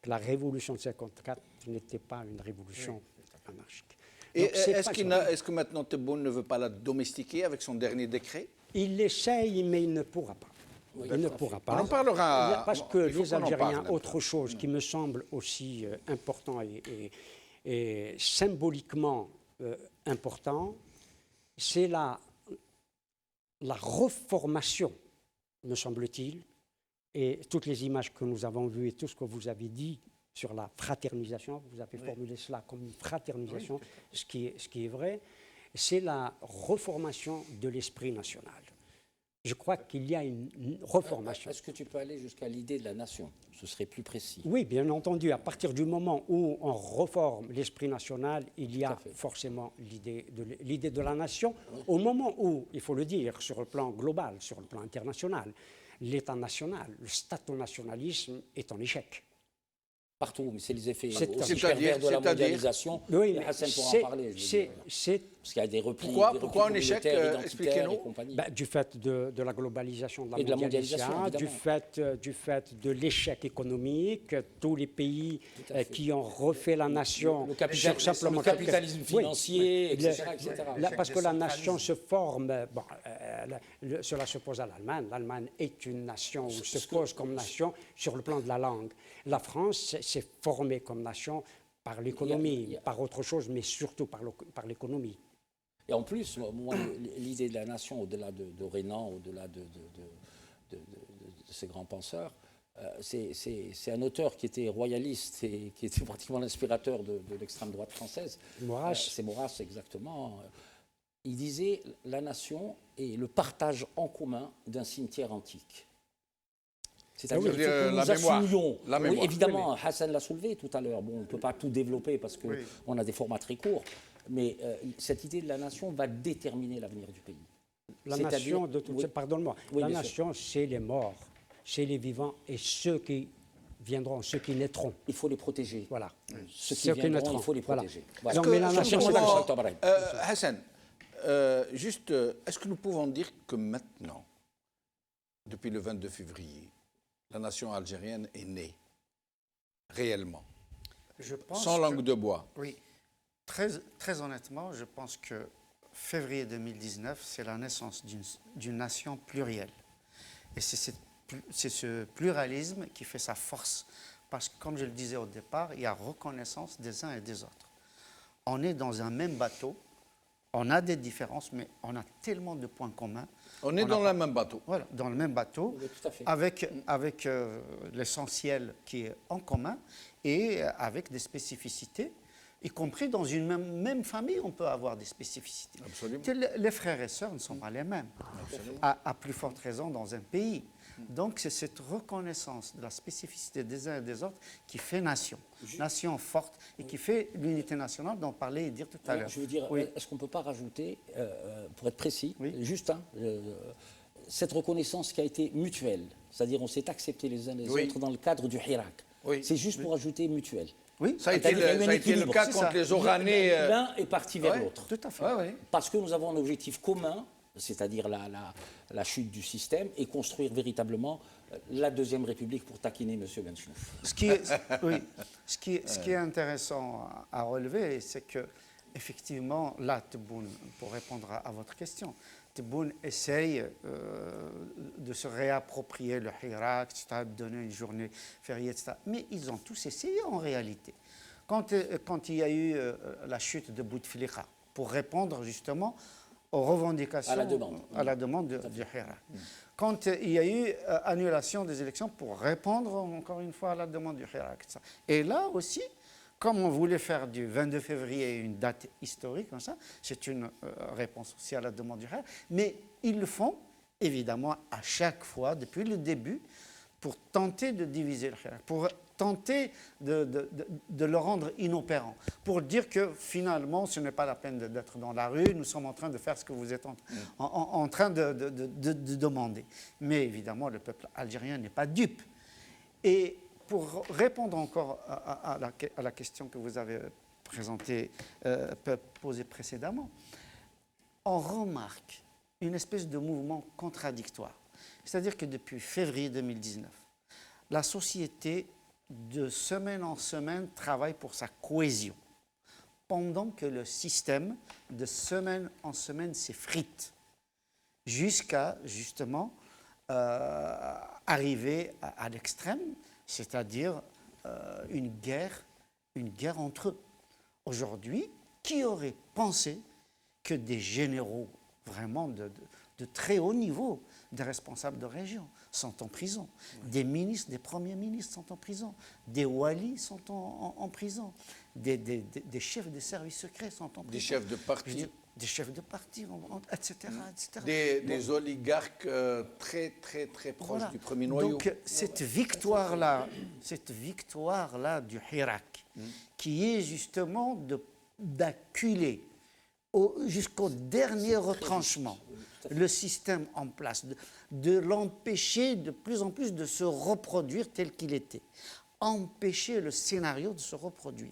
que la révolution de 1954 n'était pas une révolution anarchique. Et est-ce que maintenant Tebboune ne veut pas la domestiquer avec son dernier décret? Il essaye, mais il ne pourra pas. Oui, il ne pourra pas. On en parlera. Parce que les Algériens, autre chose qui me semble aussi important et symboliquement important, c'est la reformation, me semble-t-il, et toutes les images que nous avons vues et tout ce que vous avez dit sur la fraternisation, vous avez formulé cela comme une fraternisation, ce qui est vrai, c'est la reformation de l'esprit national. Je crois qu'il y a une reformation. Est-ce que tu peux aller jusqu'à l'idée de la nation? Ce serait plus précis. Oui, bien entendu. À partir du moment où on reforme l'esprit national, il y a forcément l'idée de la nation. Oui. Au moment où, il faut le dire, sur le plan global, sur le plan international, l'État national, le statonationalisme est en échec. Partout, mais c'est les effets aussi pervers de la mondialisation. Oui, Hassan pourra en parler. Parce qu'il y a des replis. Pourquoi en échec? Expliquez-nous. Du fait de la globalisation, de la mondialisation, du fait de l'échec économique, tous les pays qui ont refait la nation. Le capitalisme financier, etc. Parce que la nation se forme, cela se pose à l'Allemagne. L'Allemagne est une nation, ou se pose comme nation sur le plan de la langue. La France s'est formée comme nation par l'économie, par autre chose, mais surtout par l'économie. Et en plus, moi, l'idée de la nation, au-delà de Renan, au-delà de ces grands penseurs, c'est un auteur qui était royaliste et qui était pratiquement l'inspirateur de l'extrême droite française. Maurras. C'est Maurras, exactement. Il disait « La nation est le partage en commun d'un cimetière antique ». C'est-à-dire qu'il faut que nous assumions. Oui, évidemment, Hassan l'a soulevé tout à l'heure. Bon, on ne peut pas tout développer parce qu'on a des formats très courts, mais cette idée de la nation va déterminer l'avenir du pays. La nation, pardonne-moi, la nation, c'est les morts, c'est les vivants et ceux qui viendront, ceux qui naîtront. Il faut les protéger. Voilà. Ceux qui viendront, il faut les protéger. Voilà. Donc, mais la nation, Hassan, juste, est-ce que nous pouvons dire que maintenant, depuis le 22 février, la nation algérienne est née, réellement, sans langue de bois? Oui, très honnêtement, je pense que février 2019, c'est la naissance d'une nation plurielle. Et c'est ce pluralisme qui fait sa force. Parce que, comme je le disais au départ, il y a reconnaissance des uns et des autres. On est dans un même bateau, on a des différences, mais on a tellement de points communs. On est dans le même bateau. Voilà, dans le même bateau, oui, tout à fait. avec l'essentiel qui est en commun et avec des spécificités, y compris dans une même famille, on peut avoir des spécificités. Absolument. Les frères et sœurs ne sont pas les mêmes, à plus forte raison dans un pays. Donc c'est cette reconnaissance de la spécificité des uns et des autres qui fait nation, nation forte et qui fait l'unité nationale dont parlait et dire tout à l'heure. Je veux dire, est-ce qu'on ne peut pas rajouter, pour être précis, juste cette reconnaissance qui a été mutuelle, c'est-à-dire on s'est accepté les uns les autres dans le cadre du Hirak. C'est juste pour ajouter mutuel. Oui, ça a été le cas contre les Oranais. L'un est parti vers l'autre. Tout à fait. Parce que nous avons un objectif commun, c'est-à-dire la chute du système, et construire véritablement la Deuxième République pour taquiner M. Benchnouf. Ce qui est intéressant à relever, c'est que effectivement, là, Tebboune, pour répondre à votre question, Tebboune essaye de se réapproprier le Hirak, de donner une journée fériée, etc. Mais ils ont tous essayé en réalité. Quand il y a eu la chute de Bouteflika, pour répondre justement aux revendications, à la demande du Hirak. Quand il y a eu annulation des élections pour répondre encore une fois à la demande du Hirak. Et là aussi, comme on voulait faire du 22 février une date historique, comme ça, c'est une réponse aussi à la demande du Hirak. Mais ils le font, évidemment, à chaque fois, depuis le début, pour tenter de diviser le Hirak, pour tenter de le rendre inopérant, pour dire que finalement, ce n'est pas la peine d'être dans la rue, nous sommes en train de faire ce que vous êtes en train de demander. Mais évidemment, le peuple algérien n'est pas dupe. Et pour répondre encore à la question que vous avez posée précédemment, on remarque une espèce de mouvement contradictoire. C'est-à-dire que depuis février 2019, la société, de semaine en semaine, travaille pour sa cohésion, pendant que le système, de semaine en semaine, s'effrite, jusqu'à, justement, arriver à l'extrême, c'est-à-dire une guerre entre eux. Aujourd'hui, qui aurait pensé que des généraux vraiment de très haut niveau, des responsables de région sont en prison, des ministres, des premiers ministres sont en prison, des walis sont en prison, des chefs des services secrets sont en prison. Des chefs de parti. des chefs de parti, etc. Des oligarques très, très, très proches du premier noyau. Donc, cette victoire-là du Hirak, qui est justement d'acculer jusqu'au dernier retranchement le système en place, de l'empêcher de plus en plus de se reproduire tel qu'il était, empêcher le scénario de se reproduire,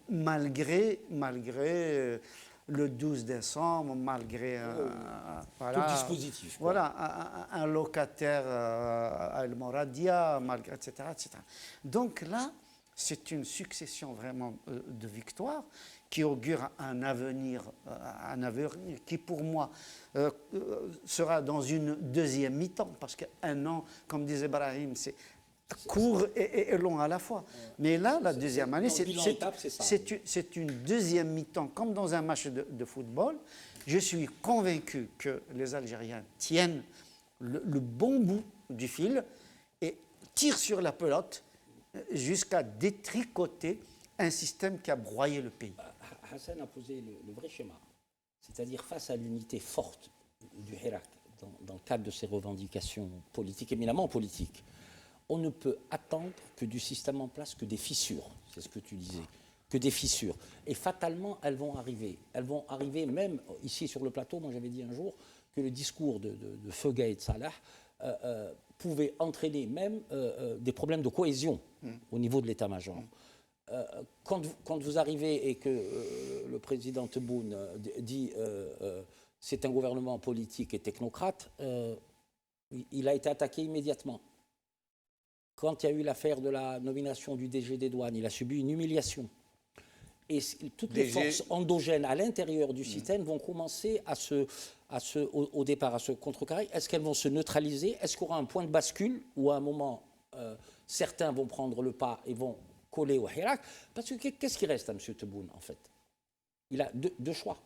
malgré le 12 décembre, malgré tout dispositif. Un locataire à El Moradia, malgré, etc., etc. Donc là, c'est une succession vraiment de victoires qui augure un avenir qui, pour moi, sera dans une deuxième mi-temps, parce qu'un an, comme disait Brahim, c'est court et long à la fois. Mais là, la deuxième année, c'est une deuxième mi-temps, comme dans un match de football. Je suis convaincu que les Algériens tiennent le bon bout du fil et tirent sur la pelote jusqu'à détricoter un système qui a broyé le pays. Hassan a posé le vrai schéma, c'est-à-dire face à l'unité forte du Hirak dans le cadre de ses revendications politiques, éminemment politiques. On ne peut attendre que du système en place que des fissures, c'est ce que tu disais, que des fissures. Et fatalement, elles vont arriver. Elles vont arriver même ici sur le plateau. Moi, j'avais dit un jour que le discours de Feu Gaïd Salah pouvait entraîner même des problèmes de cohésion au niveau de l'état-major. Quand vous arrivez et que le président Tebboune dit c'est un gouvernement politique et technocrate, il a été attaqué immédiatement. Quand il y a eu l'affaire de la nomination du DG des douanes, il a subi une humiliation. Et toutes les forces endogènes à l'intérieur du système vont commencer au départ à se contrecarrer. Est-ce qu'elles vont se neutraliser? Est-ce qu'il y aura un point de bascule où à un moment, certains vont prendre le pas et vont coller au Hirak? Parce que qu'est-ce qui reste à M. Tebboune, en fait? Il a deux choix.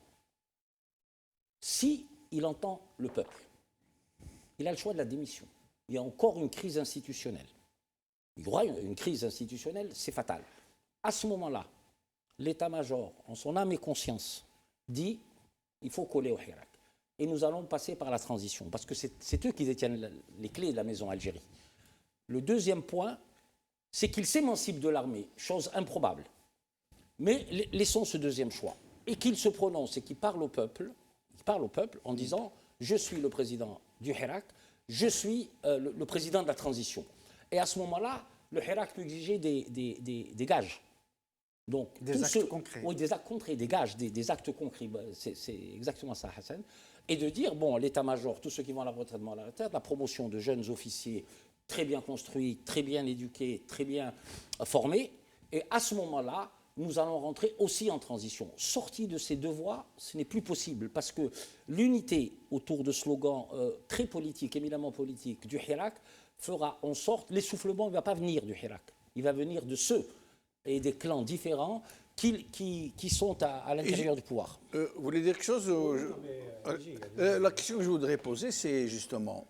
Si il entend le peuple, il a le choix de la démission. Il y a encore une crise institutionnelle. Il y aura une crise institutionnelle, c'est fatal. À ce moment-là, l'état-major, en son âme et conscience, dit il faut coller au Hirak. Et nous allons passer par la transition, parce que c'est eux qui détiennent les clés de la maison Algérie. Le deuxième point, c'est qu'il s'émancipe de l'armée, chose improbable. Mais laissons ce deuxième choix. Et qu'il se prononce et qu'il parle au peuple en disant je suis le président du Hirak, je suis le président de la transition. Et à ce moment-là, le Hirak peut exiger des gages. Donc, des actes concrets. Oui, des actes concrets, des gages, des actes concrets. C'est exactement ça, Hassan. Et de dire, bon, l'état-major, tous ceux qui vont à la retraite vont à la retraite, la promotion de jeunes officiers très bien construits, très bien éduqués, très bien formés. Et à ce moment-là, nous allons rentrer aussi en transition. Sorti de ces deux voies, ce n'est plus possible, parce que l'unité autour de slogans très politiques, éminemment politiques, du Hirak, fera en sorte, l'essoufflement ne va pas venir du Hirak, il va venir de ceux et des clans différents qui sont à l'intérieur du pouvoir. Vous voulez dire quelque chose? La question que je voudrais poser, c'est justement,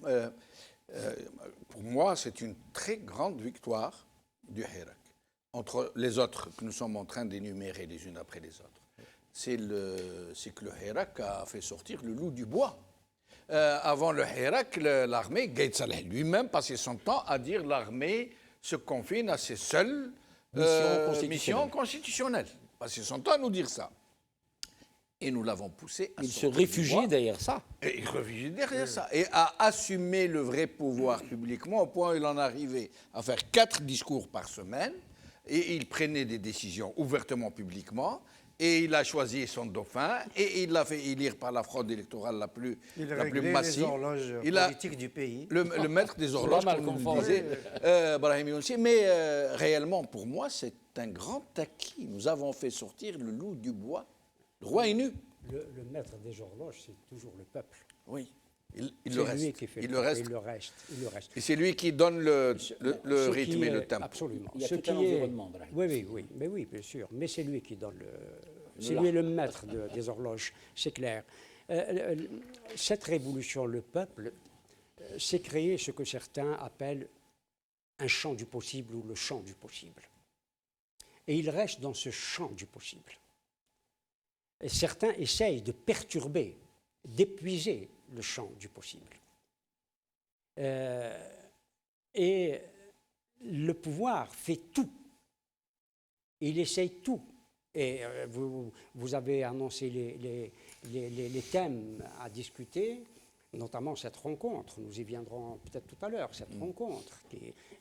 pour moi, c'est une très grande victoire du Hirak. Entre les autres que nous sommes en train d'énumérer les unes après les autres, c'est que le Hirak a fait sortir le loup du bois. Avant le Hirak, l'armée, Gaïd Salah lui-même passait son temps à dire l'armée se confine à ses seules missions constitutionnelles. Passait son temps à nous dire ça. Et nous l'avons poussé à il se réfugiait derrière ça. Et il se réfugiait derrière ça. Et à assumer le vrai pouvoir publiquement, au point où il en arrivait à faire 4 discours par semaine. Et il prenait des décisions ouvertement, publiquement. Et il a choisi son dauphin, et il l'a fait élire par la fraude électorale la plus massive. Les horloges politiques du pays. Le maître des horloges, comme vous le disiez, Brahim Younsi. Mais réellement, pour moi, c'est un grand acquis. Nous avons fait sortir le loup du bois. Le roi est nu. Le maître des horloges, c'est toujours le peuple. Oui, il le reste. Lui qui fait il le reste. Il le reste. Et c'est lui qui donne le rythme et le tempo. Absolument. Il y a tout un environnement, Brahim. Oui, bien sûr. Mais c'est lui qui donne c'est lui le maître des horloges, c'est clair. Cette révolution, le peuple, s'est créé ce que certains appellent un champ du possible ou le champ du possible. Et il reste dans ce champ du possible. Et certains essayent de perturber, d'épuiser le champ du possible. Et le pouvoir fait tout. Il essaye tout. Et vous avez annoncé les thèmes à discuter, notamment cette rencontre. Nous y viendrons peut-être tout à l'heure, cette rencontre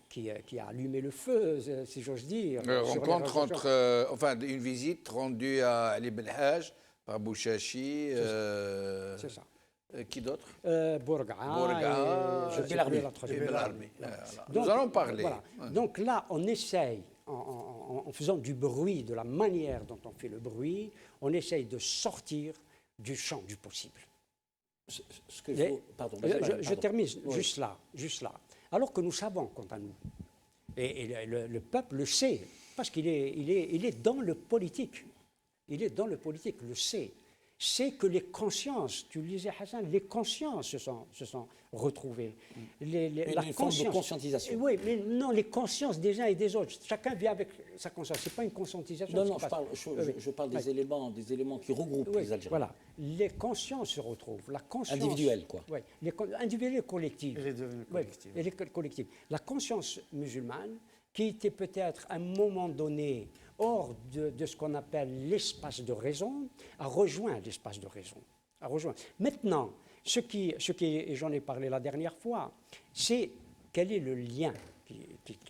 qui a allumé le feu, si j'ose dire. Rencontre enfin, une visite rendue à Ali Belhaj par Bouchachi. C'est ça. Qui d'autre? Bourga, Belarbi. Nous allons parler. Voilà. Donc là, on essaye, en faisant du bruit, de la manière dont on fait le bruit, on essaye de sortir du champ du possible. Je termine juste là. Alors que nous savons, quant à nous, et le peuple le sait, parce qu'il est dans le politique. Il est dans le politique, le sait. C'est que les consciences, tu le disais Hassan, les consciences se sont retrouvées. La conscience de conscientisation. Oui, mais non, les consciences des uns et des autres. Chacun vient avec sa conscience. Ce n'est pas une conscientisation. Non, je parle des éléments qui regroupent les Algériens. Voilà, les consciences se retrouvent. La conscience individuelle, quoi. Oui, individuelle et collective. Elle est devenue collective. Elle est collective. La conscience musulmane, qui était peut-être à un moment donné hors de ce qu'on appelle l'espace de raison, a rejoint l'espace de raison. Maintenant, ce qui et j'en ai parlé la dernière fois, c'est quel est le lien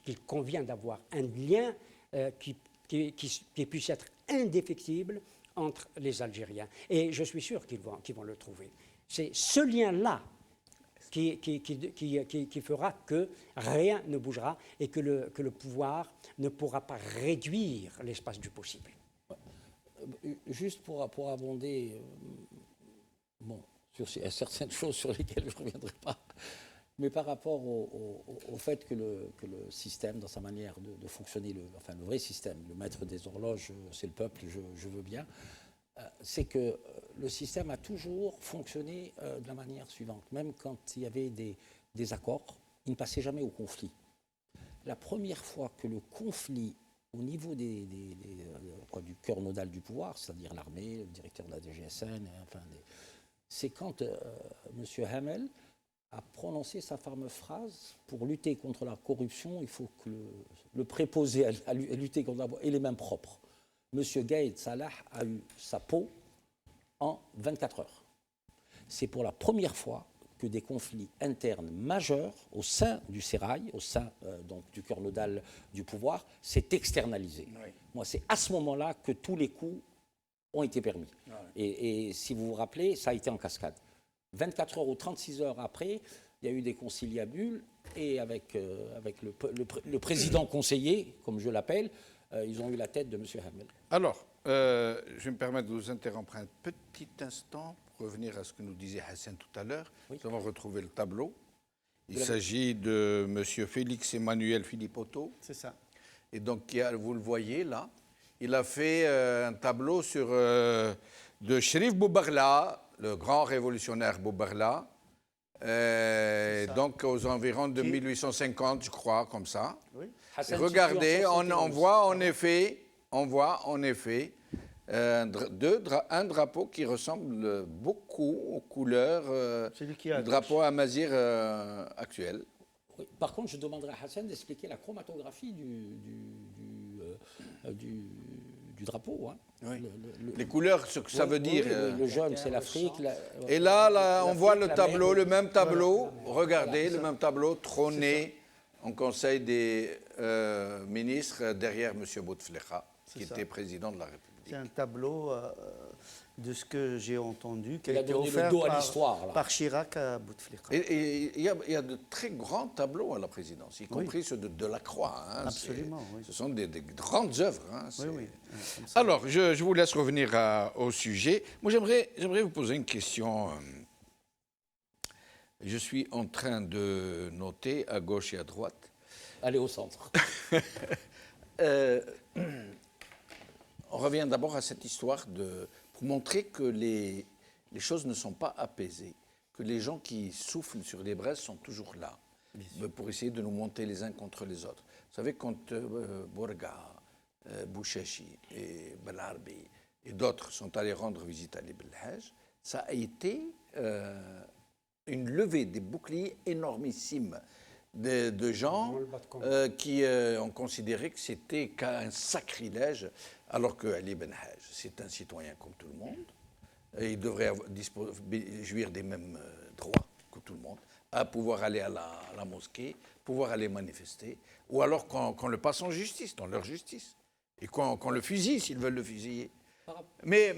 qu'il convient d'avoir, un lien qui puisse être indéfectible entre les Algériens. Et je suis sûr qu'ils vont le trouver. C'est ce lien-là qui fera que rien ne bougera et que le pouvoir ne pourra pas réduire l'espace du possible. Juste pour abonder sur certaines choses sur lesquelles je ne reviendrai pas, mais par rapport au fait que le système, dans sa manière de fonctionner, le vrai système, le maître des horloges, c'est le peuple, je veux bien, c'est que le système a toujours fonctionné de la manière suivante. Même quand il y avait des accords, il ne passait jamais au conflit. La première fois que le conflit, au niveau du cœur nodal du pouvoir, c'est-à-dire l'armée, le directeur de la DGSN, c'est quand M. Hamel a prononcé sa fameuse phrase: pour lutter contre la corruption, il faut que le préposé à lutter contre la corruption ait les mains propres. M. Gaïd Salah a eu sa peau en 24 heures. C'est pour la première fois que des conflits internes majeurs au sein du sérail, au sein donc du cœur nodal du pouvoir, s'est externalisé. Oui. Moi, c'est à ce moment-là que tous les coups ont été permis. Oui. Et si vous vous rappelez, ça a été en cascade. 24 heures ou 36 heures après, il y a eu des conciliabules et avec le président conseiller, comme je l'appelle, ils ont eu la tête de M. Hamel. Alors, je vais me permettre de vous interrompre un petit instant pour revenir à ce que nous disait Hassan tout à l'heure. Oui. Nous avons retrouvé le tableau. Il s'agit de M. Félix Emmanuel Philippotto. C'est ça. Et donc, vous le voyez là, il a fait un tableau de Cherif Boubarla, le grand révolutionnaire Boubarla, donc aux environs de 1850, je crois, comme ça. Oui. Regardez, on voit en effet un drapeau qui ressemble beaucoup aux couleurs du drapeau amazigh actuel. Oui. Par contre, je demanderai à Hassan d'expliquer la chromatographie du drapeau. Hein. Oui. Les couleurs, ce que ça veut dire. Le jaune, c'est l'Afrique. Et là on voit le tableau, le même tableau. Regardez, le même tableau trôné en Conseil des ministres derrière M. Bouteflika, qui était président de la République. C'est un tableau de ce que j'ai entendu, qui a été offert par Chirac à Bouteflika. Et il y a de très grands tableaux à la présidence, y compris ceux de Delacroix. Hein, absolument, oui. Ce sont des grandes œuvres. Hein, oui. Alors, je vous laisse revenir au sujet. Moi, j'aimerais vous poser une question. Je suis en train de noter à gauche et à droite. Allez au centre. On revient d'abord à cette histoire pour montrer que les choses ne sont pas apaisées, que les gens qui soufflent sur les braises sont toujours là, pour essayer de nous monter les uns contre les autres. Vous savez, quand Bourga, Bouchachi et Belarbi et d'autres sont allés rendre visite à Ali Belhaj, ça a été une levée des boucliers énormissime de gens qui ont considéré que c'était un sacrilège, alors que Ali Belhaj, c'est un citoyen comme tout le monde, et il devrait jouir des mêmes droits que tout le monde, à pouvoir aller à la mosquée, pouvoir aller manifester, ou alors qu'on le passe en justice, dans leur justice, et qu'on le fusille s'ils veulent le fusiller. Mais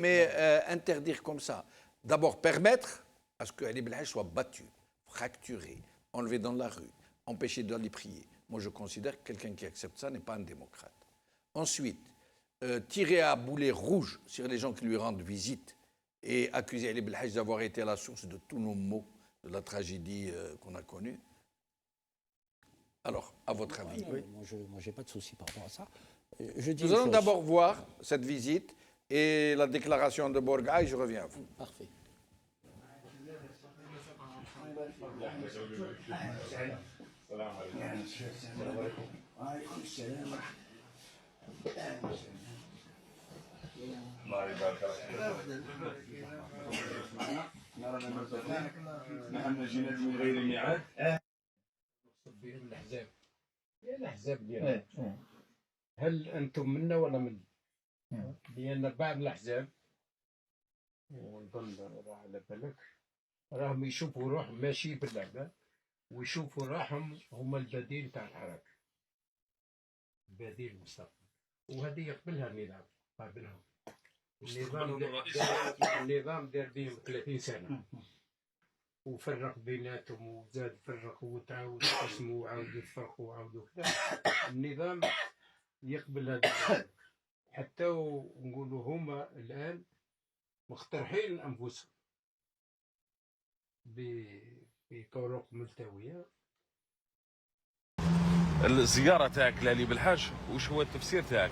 interdire comme ça, d'abord permettre à ce que Ali Belhaj soit battu, fracturé, enlevé dans la rue, empêché d'aller prier. Moi, je considère que quelqu'un qui accepte ça n'est pas un démocrate. Ensuite, tirer à boulet rouge sur les gens qui lui rendent visite et accuser Ali Belhaj d'avoir été à la source de tous nos maux, de la tragédie qu'on a connue. Alors, à votre avis? Oui. Moi, je n'ai pas de souci par rapport à ça. Nous allons d'abord voir cette visite et la déclaration de Bourgaï, je reviens à vous. Parfait. نحن جينا من غير ميعاد الاحزاب الاحزاب ديالنا هل انتم منا ولا من؟ لان بعض الاحزاب ونظن راه على بالك راهم يشوفوا روحهم ماشي باللعبه ويشوفوا روحهم هما البديل تاع الحركه بديل المستقبل وهذه يقبلها النظام قابلها النظام دار بهم 30 سنه وفرق بيناتهم وزاد فرقوا وتعاود يقسموا وعاودوا يتفرقوا وعاودوا كذا. النظام يقبل هذا حتى ونقولوا هما الان مقترحين انفسهم بطرق ملتويه. الزياره تاعك لعلي بالحاج وش هو التفسير تاعك؟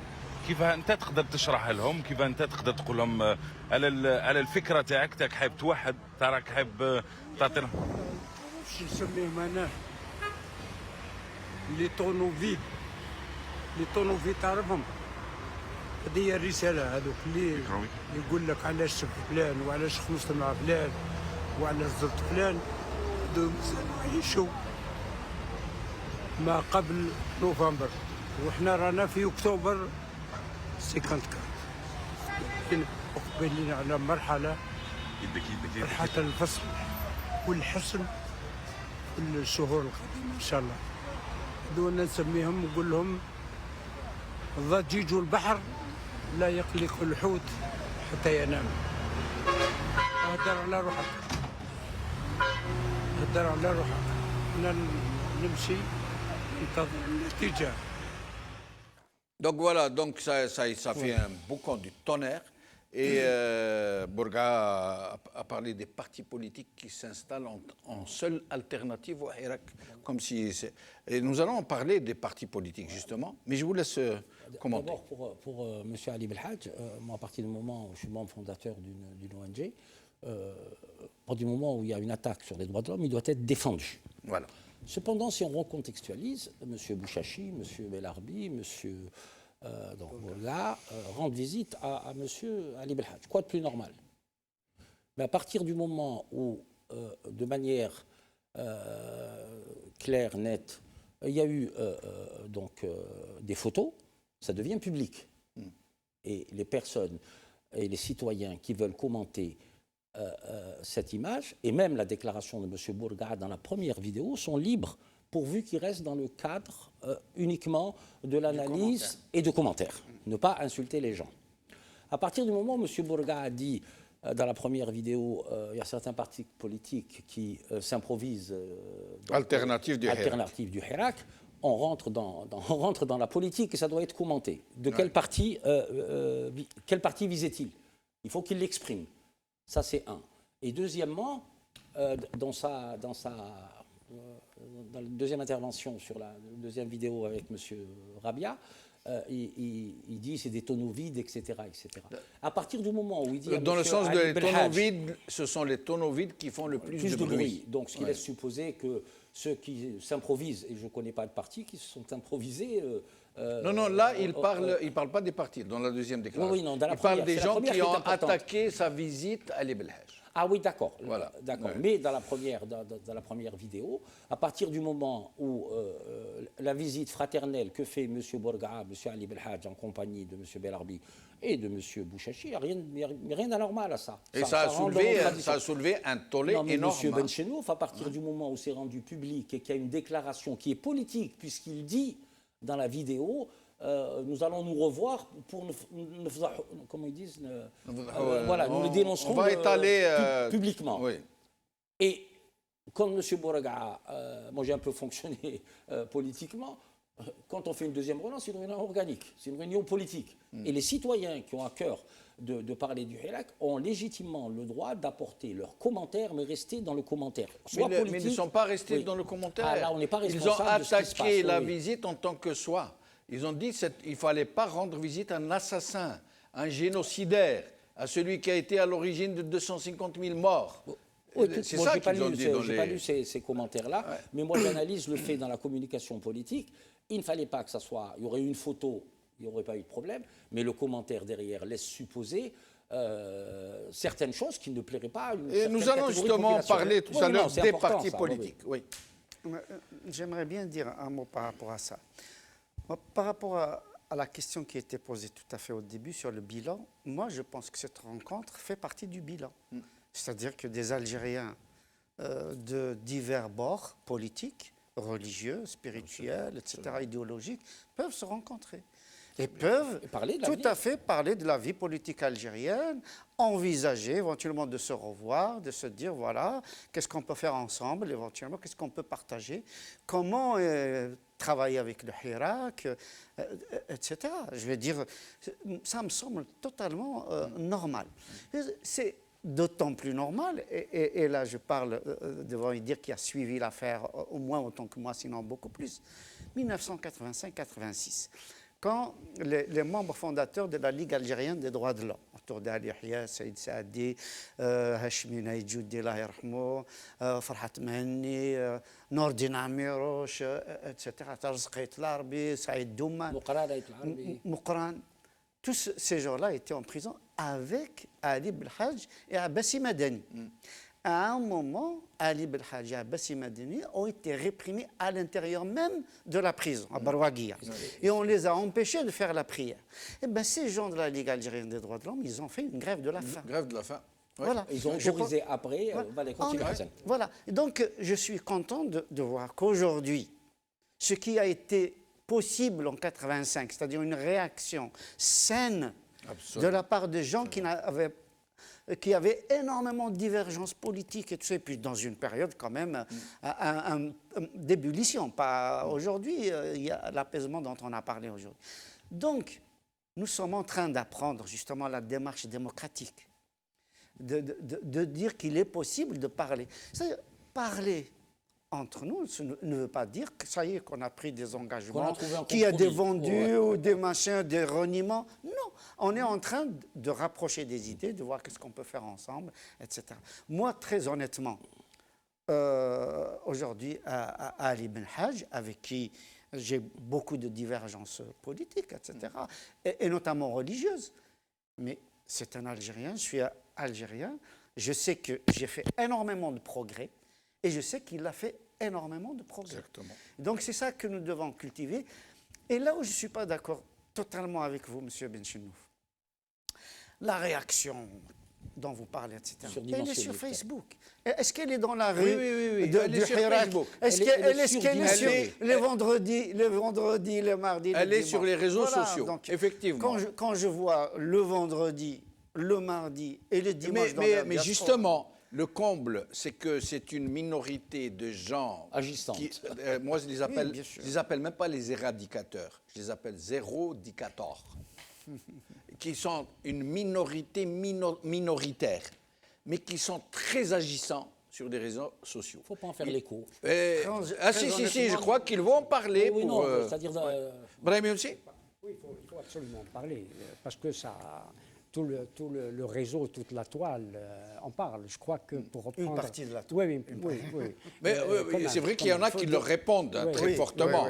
كيف انت تقدر تشرح لهم؟ كيف انت تقدر تقول لهم على الفكره تاعك حابب توحد تراك حابب تعطي لهم؟ واش نسميهم انا؟ لي طونوفيد تعرفهم؟ هذه هي الرساله هذوك اللي يقول لك علاش سب فلان وعلاش خلصت مع فلان وعلاش زرت فلان. هذو يعيشوا ما قبل نوفمبر وحنا رانا في اكتوبر 54 مقبلين على مرحله مرحله الفصل والحسم في الشهور القادمه ان شاء الله. هذونا نسميهم نقول لهم ضجيج البحر لا يقلق الحوت حتى ينام. هدر على روحك هدر على روحك احنا نمشي ننتظر النتيجه. Donc voilà, donc ça fait un boucan du tonnerre. Et Bourga a parlé des partis politiques qui s'installent en seule alternative au Hirak. Comme si et nous allons en parler des partis politiques, justement. Mais je vous laisse commenter. D'abord, pour M. Ali Belhaj, moi, à partir du moment où je suis membre fondateur d'une ONG, à partir du moment où il y a une attaque sur les droits de l'homme, il doit être défendu. Voilà. Cependant, si on recontextualise, M. Bouchachi, M. Belarbi, M. Bourga rendent visite à M. Ali Belhaj. Quoi de plus normal? Mais à partir du moment où, de manière claire, nette, il y a eu des photos, ça devient public. Et les personnes et les citoyens qui veulent commenter cette image, et même la déclaration de M. Bourga dans la première vidéo, sont libres pourvu qu'ils restent dans le cadre uniquement de l'analyse et de commentaires. Ne pas insulter les gens. À partir du moment où M. Bourga a dit, dans la première vidéo, il y a certains partis politiques qui s'improvisent alternative du Hirak, on rentre dans la politique et ça doit être commenté. De quel parti visait-il? Il faut qu'il l'exprime. Ça, c'est un. Et deuxièmement, dans la deuxième intervention sur la deuxième vidéo avec M. Rabia, il dit c'est des tonneaux vides, etc., etc. À partir du moment où il dit... Dans le sens des tonneaux vides, ce sont les tonneaux vides qui font le plus de bruit. Donc, ce qui laisse supposer que ceux qui s'improvisent, et je ne connais pas de partis qui se sont improvisés... non, là, il ne parle pas des partis, dans la deuxième déclaration. Oui, non, dans la il parle première, des gens qui ont importante. attaqué sa visite à Ali Belhaj. Ah oui, d'accord. Voilà. D'accord. Ouais. Mais dans la première vidéo, à partir du moment où la visite fraternelle que fait M. Bourga'a, M. Ali Belhaj, en compagnie de M. Belarbi et de M. Bouchachi, il n'y a rien d'anormal à ça. Et ça a soulevé un tollé énorme. M. Benchenouf, à partir du moment où c'est rendu public et qu'il y a une déclaration qui est politique, puisqu'il dit dans la vidéo, nous allons nous revoir pour comment ils disent, voilà, nous le dénoncerons publiquement. Oui. Et comme M. Bourga'a, moi j'ai un peu fonctionné politiquement, quand on fait une deuxième relance, c'est une réunion organique, c'est une réunion politique. Et les citoyens qui ont à cœur de parler du Hirak ont légitimement le droit d'apporter leurs commentaires, mais rester dans le commentaire. Mais ils ne sont pas restés dans le commentaire. Ah, là, on n'est pas ils ont responsable de ce qui se attaqué passe, la visite en tant que soi. Ils ont dit qu'il ne fallait pas rendre visite à un assassin, un génocidaire, à celui qui a été à l'origine de 250 000 morts. Oui, c'est ça qu'ils ont dit dans les... Je n'ai pas lu ces commentaires-là, ouais. Mais moi j'analyse le fait dans la communication politique. Il ne fallait pas que ça soit... Il y aurait eu une photo, il n'y aurait pas eu de problème, mais le commentaire derrière laisse supposer certaines choses qui ne plairaient pas à une certaine nous allons justement parler tout à l'heure des partis politiques. Oui. J'aimerais bien dire un mot par rapport à ça. Par rapport à la question qui était posée tout à fait au début sur le bilan, moi je pense que cette rencontre fait partie du bilan. C'est-à-dire que des Algériens de divers bords politiques, religieux, spirituels, etc., idéologiques, peuvent se rencontrer. Et peuvent tout à fait parler de la vie politique algérienne, envisager éventuellement de se revoir, de se dire, voilà, qu'est-ce qu'on peut faire ensemble, éventuellement, qu'est-ce qu'on peut partager, comment travailler avec le Hirak, etc. Je veux dire, ça me semble totalement normal. C'est d'autant plus normal, et là je parle devant dire qui a suivi l'affaire au moins autant que moi, sinon beaucoup plus, 1985-86. Quand les membres fondateurs de la Ligue algérienne des droits de l'homme, autour d'Ali Yahya, Saïd Saadi, Hashmi Naïdjoudi, Allah yarhamou, Farhat Mahni, Nordin Amiroch, etc., Tarzq Ait Larbi, Saïd Douman, Moukran, tous ces gens-là étaient en prison avec Ali Belhaj et Abbassi Madani. À un moment, Ali Belhaj et Abbassi Madani ont été réprimés à l'intérieur même de la prison, à Barouaguia. Et on les a empêchés de faire la prière. Et bien, ces gens de la Ligue algérienne des droits de l'homme, ils ont fait une grève de la faim. Grève de la faim. Oui. Voilà. Ils ont autorisé après, on va les continuer. Voilà. Et donc, je suis content de voir qu'aujourd'hui, ce qui a été possible en 85, c'est-à-dire une réaction saine de la part de gens qui avaient énormément de divergences politiques et tout ça, et puis dans une période quand même d'ébullition. Pas aujourd'hui, il y a l'apaisement dont on a parlé aujourd'hui. Donc, nous sommes en train d'apprendre justement la démarche démocratique, de dire qu'il est possible de parler. C'est-à-dire, parler entre nous ne veut pas dire que ça y est, qu'on a pris des engagements, qu'il y a des vendus ou des machins, des reniements. Non, on est en train de rapprocher des idées, de voir qu'est-ce qu'on peut faire ensemble, etc. Moi, très honnêtement, aujourd'hui, à Ali Belhaj, avec qui j'ai beaucoup de divergences politiques, etc., et notamment religieuses, mais c'est un Algérien, je suis algérien, je sais que j'ai fait énormément de progrès, et je sais qu'il a fait énormément de progrès. Exactement. Donc c'est ça que nous devons cultiver. Et là où je ne suis pas d'accord totalement avec vous, M. Benchenouf, la réaction dont vous parlez, etc., elle est sur Facebook. Est-ce qu'elle est dans la rue du Hirak? Est-ce qu'elle est sur les vendredis, les mardis, elle est sur les réseaux sociaux, donc, effectivement. Quand je vois le vendredi, le mardi et le dimanche mais justement, le comble, c'est que c'est une minorité de gens agissantes. Moi, je les appelle même pas les éradicateurs, je les appelle zérodicateurs, qui sont une minorité minoritaire, mais qui sont très agissants sur des réseaux sociaux. Il ne faut pas en faire l'écho. Si, je crois qu'ils vont en parler. Oui, non, c'est-à-dire... Brahim aussi. Oui, Oui, il faut absolument en parler, parce que ça, tout le réseau, toute la toile en parle. Je crois que pour reprendre... Une partie de la toile. Oui. Mais c'est vrai qu'il y en a qui leur répondent très fortement.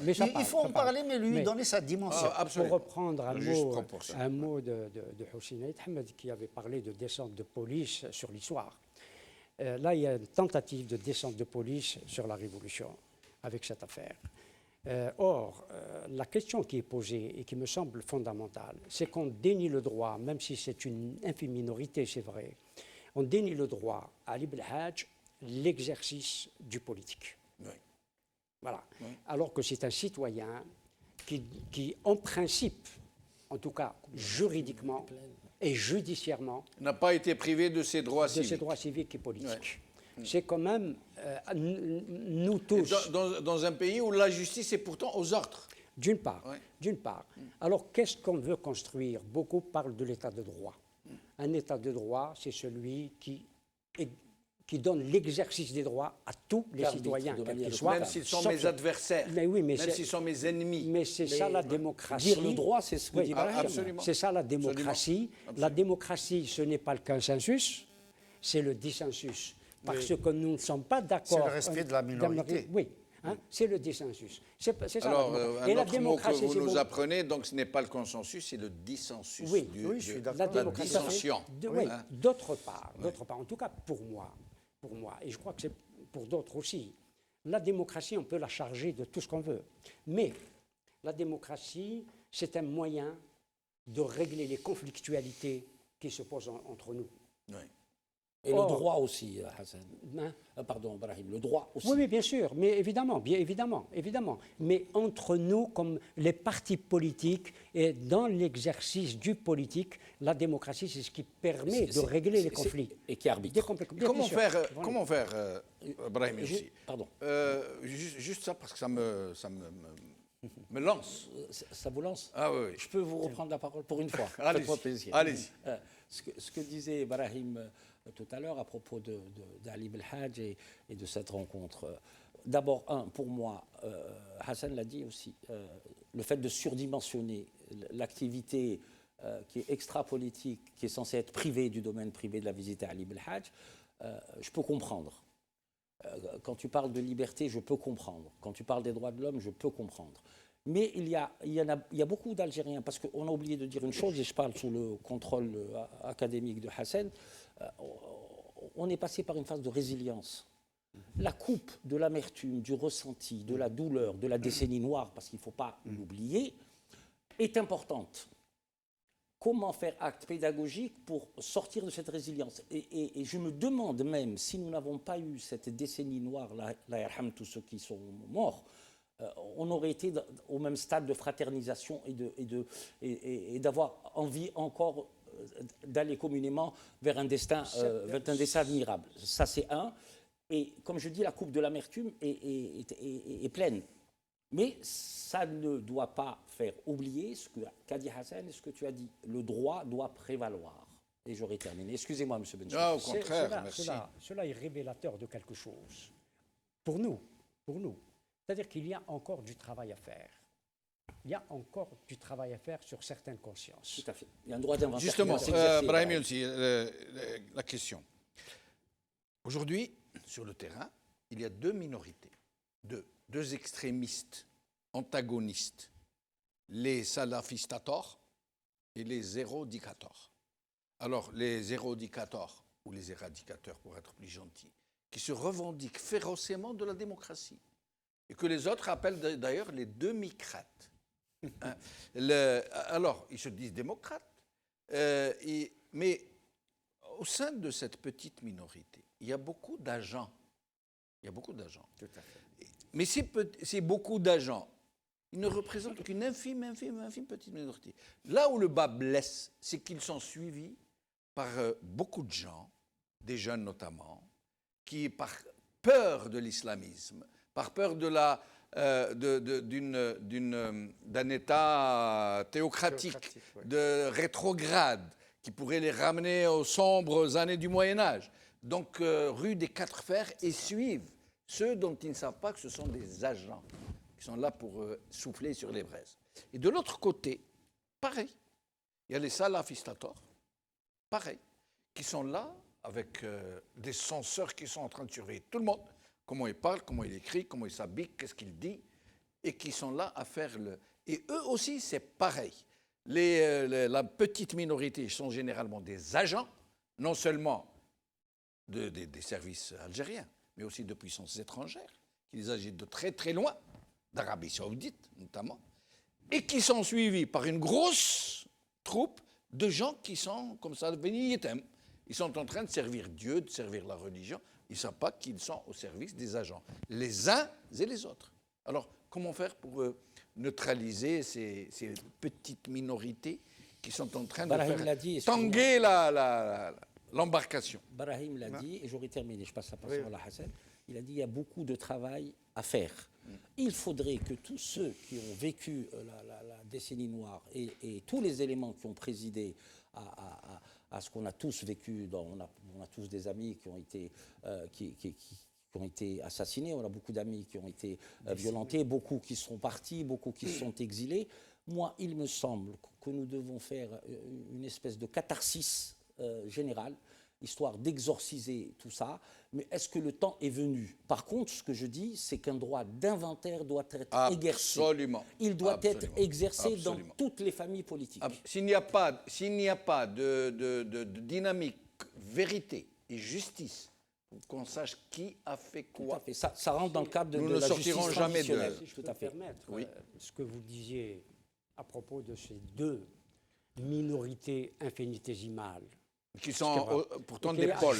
Mais ça il faut en parler, mais lui donner sa dimension. Pour reprendre un mot de Hussein Aït Ahmed, qui avait parlé de descente de police sur l'histoire. Là, il y a une tentative de descente de police sur la Révolution avec cette affaire. Or, la question qui est posée et qui me semble fondamentale, c'est qu'on dénie le droit, même si c'est une infime minorité, c'est vrai, on dénie le droit à Ali Belhadj l'exercice du politique. Oui. Voilà. Oui. Alors que c'est un citoyen qui, en principe, en tout cas juridiquement et judiciairement, n'a pas été privé de ses droits civiques. De ses droits civiques et politiques. Oui. C'est quand même nous tous. Dans un pays où la justice est pourtant aux ordres. D'une part. Oui. D'une part. Alors, qu'est-ce qu'on veut construire? Beaucoup parlent de l'état de droit. Un état de droit, c'est celui qui donne l'exercice des droits à tous les citoyens, quels qu'ils soient. Même s'ils sont mes adversaires, même s'ils sont mes ennemis. Mais c'est ça la démocratie. Dire le droit, c'est ce que dit Brahim. Absolument. C'est ça la démocratie. Absolument. La démocratie, ce n'est pas le consensus, c'est le dissensus. Parce que nous ne sommes pas d'accord. C'est le respect de la minorité. Oui, hein, c'est le dissensus. C'est ça. Alors, un autre mot que vous nous apprenez, donc ce n'est pas le consensus, c'est le dissensus. Oui, je suis d'accord. La dissension. Oui, d'autre part, en tout cas pour moi, et je crois que c'est pour d'autres aussi, la démocratie, on peut la charger de tout ce qu'on veut. Mais la démocratie, c'est un moyen de régler les conflictualités qui se posent entre nous. Oui. Et le droit aussi, Hassan. Pardon, Brahim, le droit aussi. Oui, bien sûr, mais évidemment. Mais entre nous, comme les partis politiques, et dans l'exercice du politique, la démocratie, c'est ce qui permet de régler les conflits. Et qui arbitre. Comment faire, Brahim aussi. Pardon. Juste ça, parce que ça me lance. Ça vous lance? Ah oui. Je peux vous reprendre la parole pour une fois. Faites-moi plaisir. Allez-y. Ce que disait Brahim tout à l'heure à propos d'Ali Belhadj et de cette rencontre. D'abord, pour moi, Hassan l'a dit aussi, le fait de surdimensionner l'activité qui est extra-politique, qui est censée être privée du domaine privé de la visite à Ali Belhadj, je peux comprendre. Quand tu parles de liberté, je peux comprendre. Quand tu parles des droits de l'homme, je peux comprendre. Mais il y a beaucoup d'Algériens, parce qu'on a oublié de dire une chose, et je parle sous le contrôle académique de Hassan, on est passé par une phase de résilience. La coupe de l'amertume, du ressenti, de la douleur, de la décennie noire, parce qu'il ne faut pas l'oublier, est importante. Comment faire acte pédagogique pour sortir de cette résilience? Et je me demande même, si nous n'avons pas eu cette décennie noire, la yarham tous ceux qui sont morts, on aurait été au même stade de fraternisation et d'avoir envie encore d'aller communément vers un destin admirable. Ça, c'est un. Et comme je dis, la coupe de l'amertume est pleine. Mais ça ne doit pas faire oublier ce qu'a dit Hassan et ce que tu as dit. Le droit doit prévaloir. Et j'aurais terminé. Excusez-moi, M. Benchir. Ah, au contraire, merci. Cela est révélateur de quelque chose. Pour nous. C'est-à-dire qu'il y a encore du travail à faire. Il y a encore du travail à faire sur certaines consciences. Tout à fait. Il y a un droit d'inventaire. Justement, Brahim aussi, la question. Aujourd'hui, sur le terrain, il y a deux minorités, deux extrémistes antagonistes, les salafistators et les éradicators. Alors, les éradicators, ou les éradicateurs pour être plus gentil, qui se revendiquent férocement de la démocratie, et que les autres appellent d'ailleurs les demi-crates. Hein. Alors, ils se disent démocrates, mais au sein de cette petite minorité, il y a beaucoup d'agents. Tout à fait. Mais ces beaucoup d'agents, ils ne représentent qu'une infime petite minorité. Là où le bas blesse, c'est qu'ils sont suivis par beaucoup de gens, des jeunes notamment, qui, par peur de l'islamisme, par peur d'un État théocratique, de rétrograde, qui pourrait les ramener aux sombres années du Moyen-Âge. Donc, rue des Quatre Fers, et suivent ceux dont ils ne savent pas que ce sont des agents, qui sont là pour souffler sur les braises. Et de l'autre côté, pareil, il y a les salafistators, pareil, qui sont là avec des censeurs qui sont en train de surveiller tout le monde, comment il parle, comment il écrit, comment il s'habille, qu'est-ce qu'il dit, et qui sont là à faire le... Et eux aussi, c'est pareil. La petite minorité sont généralement des agents, non seulement des services algériens, mais aussi de puissances étrangères, qui les agitent de très très loin, d'Arabie Saoudite notamment, et qui sont suivis par une grosse troupe de gens qui sont comme ça, ils sont en train de servir Dieu, de servir la religion, ils ne savent pas qu'ils sont au service des agents, les uns et les autres. Alors, comment faire pour neutraliser ces petites minorités qui sont en train de faire tanguer l'embarcation? Brahim l'a dit, et j'aurais terminé, je passe la parole à Hassan. Il a dit qu'il y a beaucoup de travail à faire. Il faudrait que tous ceux qui ont vécu la décennie noire et tous les éléments qui ont présidé à ce qu'on a tous vécu, on a tous des amis qui ont été, qui ont été assassinés, on a beaucoup d'amis qui ont été violentés, beaucoup qui sont partis, beaucoup qui sont exilés. Moi, il me semble que nous devons faire une espèce de catharsis générale, histoire d'exorciser tout ça. Mais est-ce que le temps est venu? Par contre, ce que je dis, c'est qu'un droit d'inventaire doit être exercé. Absolument. Il doit être exercé dans toutes les familles politiques. S'il n'y a pas de dynamique, vérité et justice, qu'on sache qui a fait quoi. Tout à fait. Ça rentre dans le cadre de nous la ne sortirons justice jamais traditionnelle. Si je peux me permettre, ce que vous disiez à propos de ces deux minorités infinitésimales, qui sont pourtant des pôles.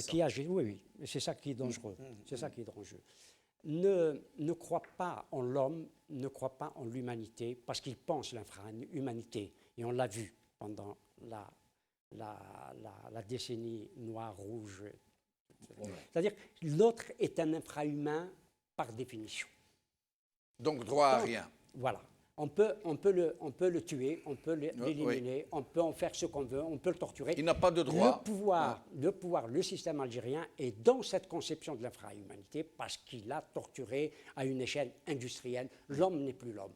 Qui agissent, oui, c'est ça qui est dangereux. C'est ça qui est dangereux. Ne crois pas en l'homme, ne crois pas en l'humanité, parce qu'ils pensent l'infra-humanité. Et on l'a vu pendant la décennie noire, rouge. C'est-à-dire que l'autre est un infra-humain par définition. Donc droit à rien. Voilà. On peut le tuer, on peut l'éliminer, on peut en faire ce qu'on veut, on peut le torturer. Il n'a pas de droit. Le système algérien est dans cette conception de l'infra-humanité parce qu'il a torturé à une échelle industrielle. L'homme n'est plus l'homme.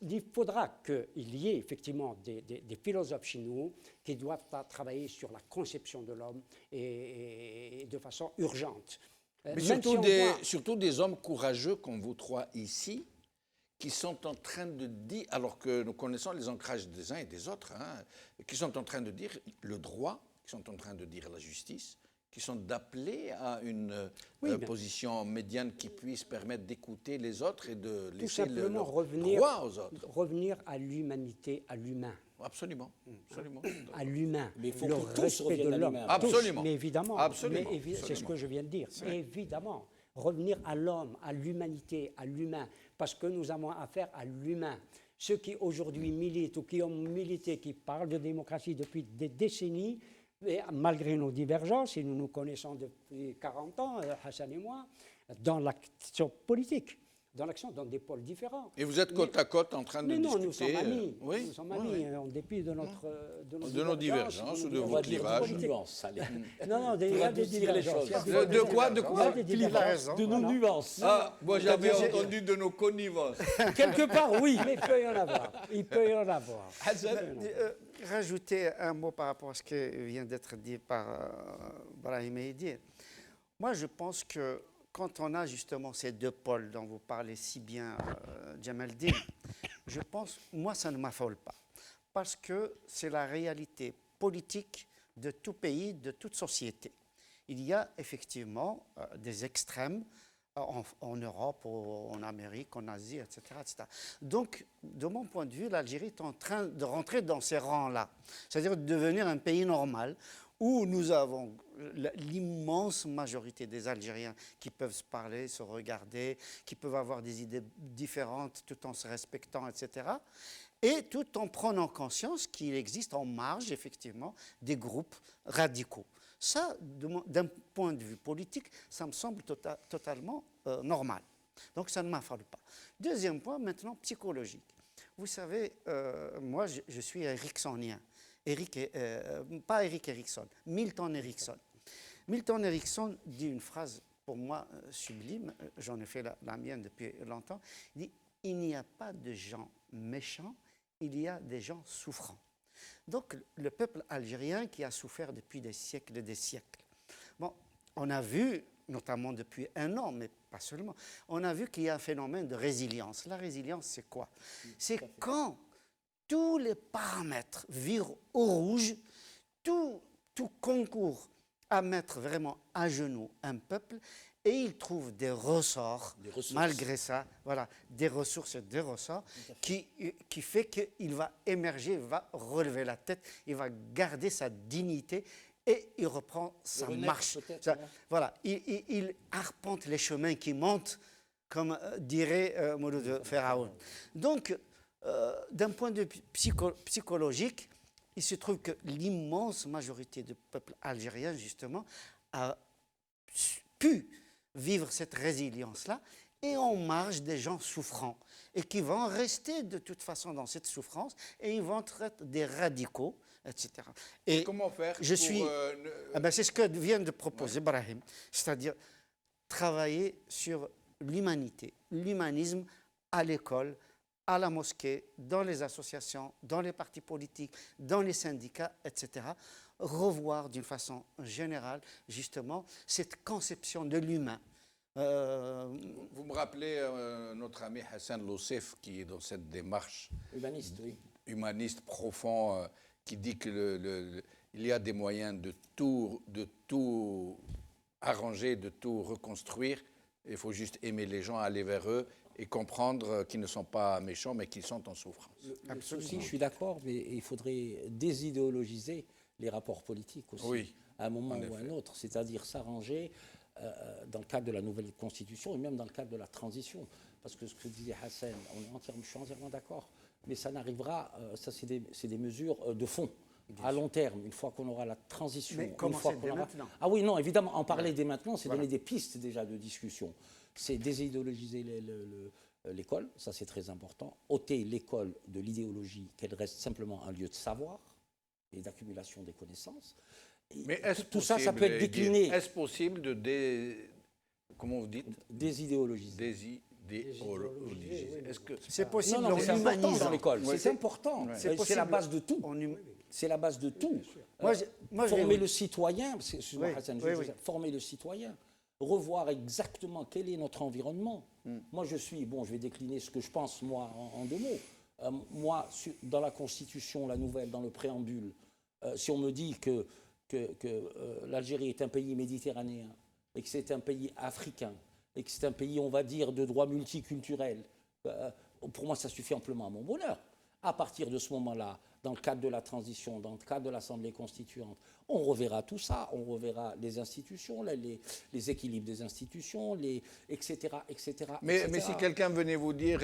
Il faudra qu'il y ait effectivement des philosophes chez nous qui doivent travailler sur la conception de l'homme et de façon urgente. Mais surtout des hommes courageux comme vous trois ici, qui sont en train de dire, alors que nous connaissons les ancrages des uns et des autres, qui sont en train de dire le droit, qui sont en train de dire la justice, qui sont d'appeler à une position médiane qui puisse permettre d'écouter les autres et de laisser le droit aux autres. Revenir à l'humanité, à l'humain. Absolument. À l'humain. Mais il faut le que tous respect de reviennent à l'homme. l'humain. Absolument. Mais évidemment. Absolument. C'est ce que je viens de dire. Évidemment. Revenir à l'homme, à l'humanité, à l'humain, parce que nous avons affaire à l'humain. Ceux qui aujourd'hui militent ou qui ont milité, qui parlent de démocratie depuis des décennies, et malgré nos divergences, et nous nous connaissons depuis 40 ans, Hassan et moi, dans l'action politique, dans des pôles différents. Et vous êtes côte à côte en train de discuter. Mais non, nous sommes amis. Nous sommes amis, en dépit de nos divergences ou de vos clivages. Non, il y a des divergences. De quoi De nos nuances. Ah, moi j'avais entendu de nos connivences. Quelque part, oui, mais il peut y en avoir. Rajouter un mot par rapport à ce qui vient d'être dit par Brahim Eidir. Moi, je pense que quand on a justement ces deux pôles dont vous parlez si bien, Djamaldine, je pense, moi, ça ne m'affole pas. Parce que c'est la réalité politique de tout pays, de toute société. Il y a effectivement des extrêmes en Europe, en Amérique, en Asie, etc., etc. Donc, de mon point de vue, l'Algérie est en train de rentrer dans ces rangs-là. C'est-à-dire de devenir un pays normal où nous avons l'immense majorité des Algériens qui peuvent se parler, se regarder, qui peuvent avoir des idées différentes tout en se respectant, etc. Et tout en prenant conscience qu'il existe en marge, effectivement, des groupes radicaux. Ça, d'un point de vue politique, ça me semble totalement normal. Donc ça ne m'affole pas. Deuxième point, maintenant, psychologique. Vous savez, moi, je suis ericksonien. Pas Eric Erickson, Milton Erickson. Milton Erickson dit une phrase pour moi sublime, j'en ai fait la mienne depuis longtemps. Il dit « Il n'y a pas de gens méchants, il y a des gens souffrants. Donc le peuple algérien qui a souffert depuis des siècles et des siècles. Bon, on a vu, notamment depuis 1 an, mais pas seulement, on a vu qu'il y a un phénomène de résilience. La résilience, c'est quoi? C'est quand tous les paramètres virent au rouge, tout concourt à mettre vraiment à genoux un peuple, et il trouve des ressorts, malgré ça, voilà, des ressources et des ressorts qui fait qu'il va émerger, va relever la tête, il va garder sa dignité et il reprend sa marche. Ça, voilà, il arpente les chemins qui montent, comme dirait Mouloud Pharaon. Donc, d'un point de vue psychologique, il se trouve que l'immense majorité du peuple algérien, justement, a pu vivre cette résilience-là, et en marge des gens souffrants, et qui vont rester de toute façon dans cette souffrance, et ils vont être des radicaux, etc. Et comment faire c'est ce que vient de proposer Brahim, c'est-à-dire travailler sur l'humanité, l'humanisme à l'école, à la mosquée, dans les associations, dans les partis politiques, dans les syndicats, etc., revoir d'une façon générale, justement, cette conception de l'humain. Vous me rappelez notre ami Hassan Loussef, qui est dans cette démarche humaniste profond, qui dit qu'il y a des moyens de tout arranger, de tout reconstruire. Il faut juste aimer les gens, aller vers eux et comprendre qu'ils ne sont pas méchants, mais qu'ils sont en souffrance. Absolument. Je suis d'accord, mais il faudrait désidéologiser les rapports politiques aussi, à un moment ou à un autre, c'est-à-dire s'arranger dans le cadre de la nouvelle constitution et même dans le cadre de la transition. Parce que ce que disait Hassan, je suis entièrement d'accord, mais ça n'arrivera, ça c'est des mesures de fond. À long terme, une fois qu'on aura la transition. Mais commencer dès maintenant. Ah oui, non, évidemment, en parler dès maintenant, c'est donner des pistes déjà de discussion. C'est désidéologiser l'école, ça c'est très important. Ôter l'école de l'idéologie, qu'elle reste simplement un lieu de savoir et d'accumulation des connaissances. Mais tout ça, ça peut être décliné. Est-ce possible de comment vous dites? Désidéologiser. Est-ce que c'est possible? Non, c'est important dans l'école. C'est important. C'est la base de tout. C'est la base de tout. Former le citoyen, former le citoyen, revoir exactement quel est notre environnement. Moi, je vais décliner ce que je pense, moi, en 2 mots. Moi, dans la Constitution, la nouvelle, dans le préambule, si on me dit que l'Algérie est un pays méditerranéen et que c'est un pays africain et que c'est un pays, on va dire, de droit multiculturel, pour moi, ça suffit amplement à mon bonheur. À partir de ce moment-là, dans le cadre de la transition, dans le cadre de l'Assemblée constituante, on reverra tout ça, on reverra les institutions, les équilibres des institutions, etc., etc. Mais si quelqu'un venait vous dire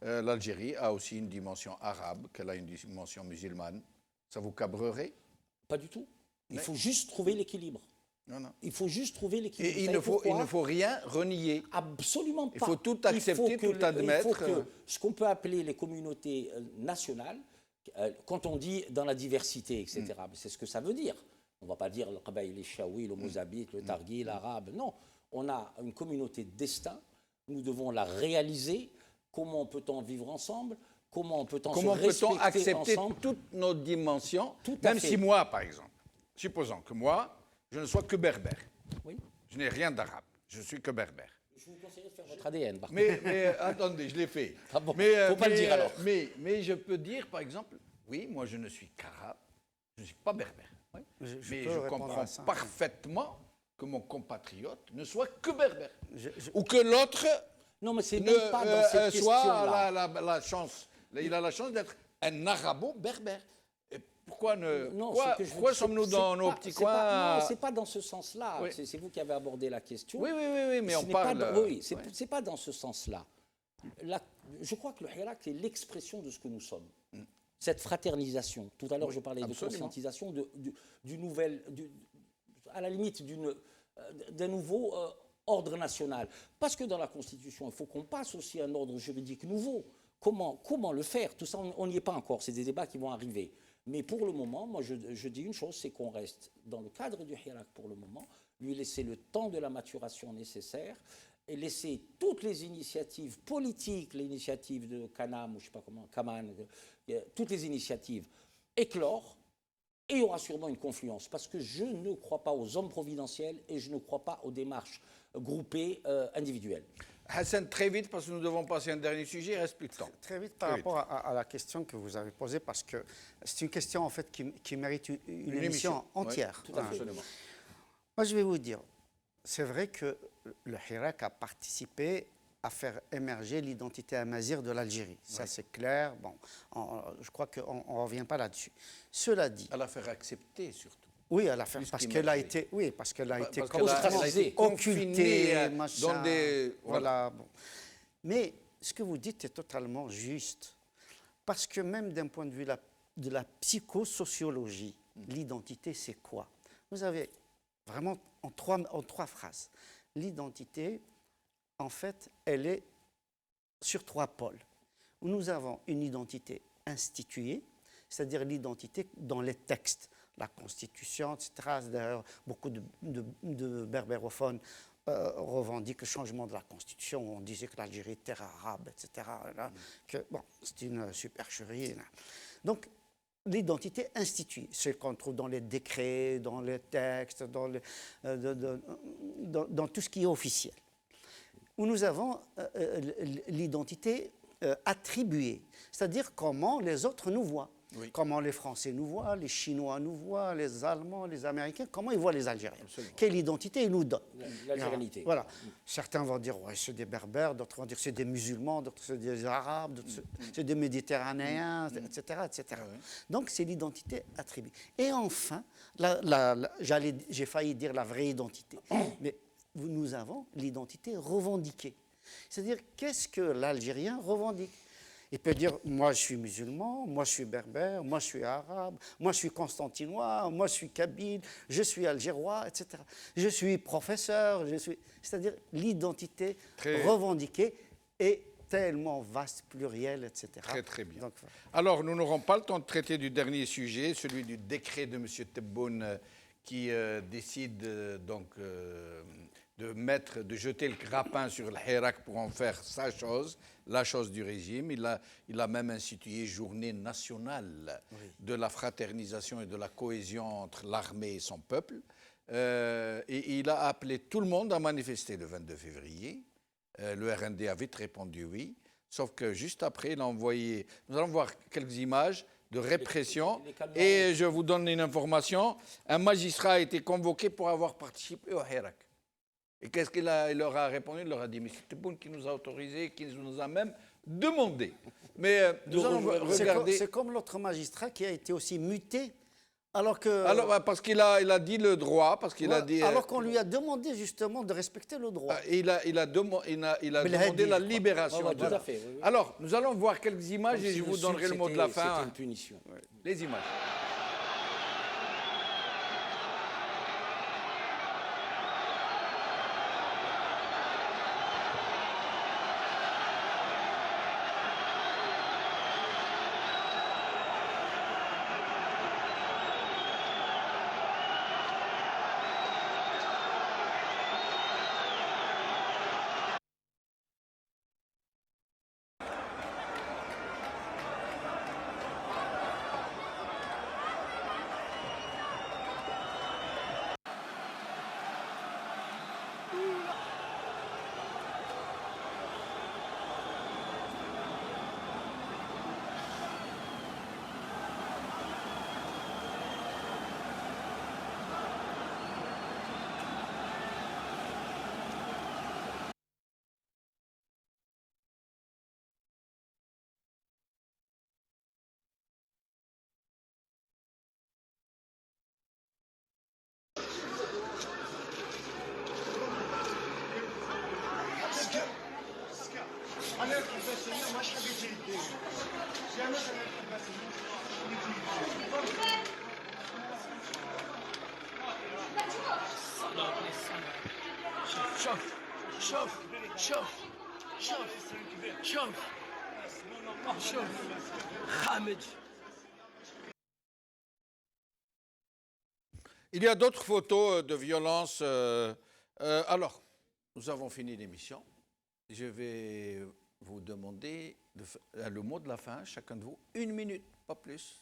l'Algérie a aussi une dimension arabe, qu'elle a une dimension musulmane, ça vous cabrerait? Pas du tout. Il faut juste trouver l'équilibre. Non. Il faut juste trouver l'équilibre. Et il ne faut rien renier. Absolument pas. Il faut tout accepter, tout admettre. Il faut que ce qu'on peut appeler les communautés nationales, quand on dit dans la diversité, etc., c'est ce que ça veut dire. On ne va pas dire le Qabaïl, le Chaoui, le Mozambique, le Targhi, l'arabe. Non, on a une communauté de destin. Nous devons la réaliser. Comment peut-on vivre ensemble? Comment peut-on accepter toutes nos dimensions? Même si moi, par exemple, supposons que moi, je ne sois que berbère. Oui. Je n'ai rien d'arabe. Je suis que berbère. Je vous conseille de faire votre ADN, par contre. Mais attendez, je l'ai fait. Ah bon, faut pas le dire alors. Mais je peux dire, par exemple, oui, moi je ne suis qu'arabe, je ne suis pas berbère. Oui. Mais je comprends parfaitement que mon compatriote ne soit que berbère. Ou que l'autre soit la chance. Il a la chance d'être un arabo-berbère. Pourquoi sommes-nous dans nos petits coins? Non, c'est pas dans ce sens-là. Oui. C'est vous qui avez abordé la question. Oui, mais on parle... c'est pas dans ce sens-là. Je crois que le hirak est l'expression de ce que nous sommes. Cette fraternisation. Tout à l'heure, je parlais de conscientisation, à la limite d'un nouveau ordre national. Parce que dans la Constitution, il faut qu'on passe aussi à un ordre juridique nouveau. Comment le faire? Tout ça, on n'y est pas encore. C'est des débats qui vont arriver. Mais pour le moment, moi, je dis une chose, c'est qu'on reste dans le cadre du hirak pour le moment, lui laisser le temps de la maturation nécessaire et laisser toutes les initiatives politiques, l'initiative de Kanam, ou je ne sais pas comment, Kaman, toutes les initiatives éclore, et il y aura sûrement une confluence, parce que je ne crois pas aux hommes providentiels et je ne crois pas aux démarches groupées individuelles. Hassan, très vite, parce que nous devons passer à un dernier sujet, il ne reste plus de temps. Très vite par rapport à la question que vous avez posée, parce que c'est une question en fait qui mérite une émission entière. Oui, tout à fait. Absolument. Moi, je vais vous dire, c'est vrai que le Hirak a participé à faire émerger l'identité amazigh de l'Algérie. Ça, c'est clair. Bon, je crois qu'on ne revient pas là-dessus. Cela dit... À la faire accepter, surtout. Oui, à la fin, parce qu'elle a été, ostracisée, occultée, dans des... Voilà. Bon. Mais ce que vous dites est totalement juste, parce que même d'un point de vue de la psychosociologie, l'identité, c'est quoi? Vous avez vraiment en trois phrases. L'identité, en fait, elle est sur trois pôles. Nous avons une identité instituée, c'est-à-dire l'identité dans les textes. La Constitution, etc. D'ailleurs, beaucoup de berbérophones revendiquent le changement de la Constitution. On disait que l'Algérie est terre arabe, etc. Là, que, bon, c'est une supercherie. Là. Donc, l'identité instituée, c'est qu'on trouve dans les décrets, dans les textes, dans tout ce qui est officiel. Où nous avons l'identité attribuée, c'est-à-dire comment les autres nous voient. Oui. Comment les Français nous voient, les Chinois nous voient, les Allemands, les Américains, comment ils voient les Algériens. Absolument. Quelle identité ils nous donnent. L'algérianité. Voilà. Certains vont dire, ouais, c'est des Berbères, d'autres vont dire c'est des musulmans, d'autres c'est des Arabes, d'autres c'est des Méditerranéens, etc. etc. Oui. Donc c'est l'identité attribuée. Et enfin, j'ai failli dire la vraie identité, mais nous avons l'identité revendiquée. C'est-à-dire, qu'est-ce que l'Algérien revendique? Il peut dire, moi je suis musulman, moi je suis berbère, moi je suis arabe, moi je suis constantinois, moi je suis kabyle, je suis algérois, etc. Je suis professeur, c'est-à-dire l'identité revendiquée est tellement vaste, plurielle, etc. Très très bien. Donc, alors nous n'aurons pas le temps de traiter du dernier sujet, celui du décret de M. Tebboune qui décide de jeter le grappin sur le Hirak pour en faire sa chose, la chose du régime. Il a même institué journée nationale de la fraternisation et de la cohésion entre l'armée et son peuple. Et il a appelé tout le monde à manifester le 22 février. Le RND a vite répondu oui, sauf que juste après, il a envoyé... Nous allons voir quelques images de répression. Et je vous donne une information. Un magistrat a été convoqué pour avoir participé au Hirak. Et qu'est-ce qu'il leur a répondu? Il leur a dit, mais c'est Tebboune qui nous a autorisé, qui nous a même demandé. Mais nous allons regarder... C'est comme l'autre magistrat qui a été aussi muté, alors parce qu'il a dit le droit, parce qu'il a dit... Alors qu'on lui a demandé justement de respecter le droit. Il a demandé la libération. Tout à fait, oui. Alors, nous allons voir quelques images et je vous donnerai le mot de la fin. C'était une punition. Ouais. Les images. Il y a d'autres photos de violence. Alors, nous avons fini l'émission. Je vais vous demander le mot de la fin, chacun de vous, 1 minute, pas plus.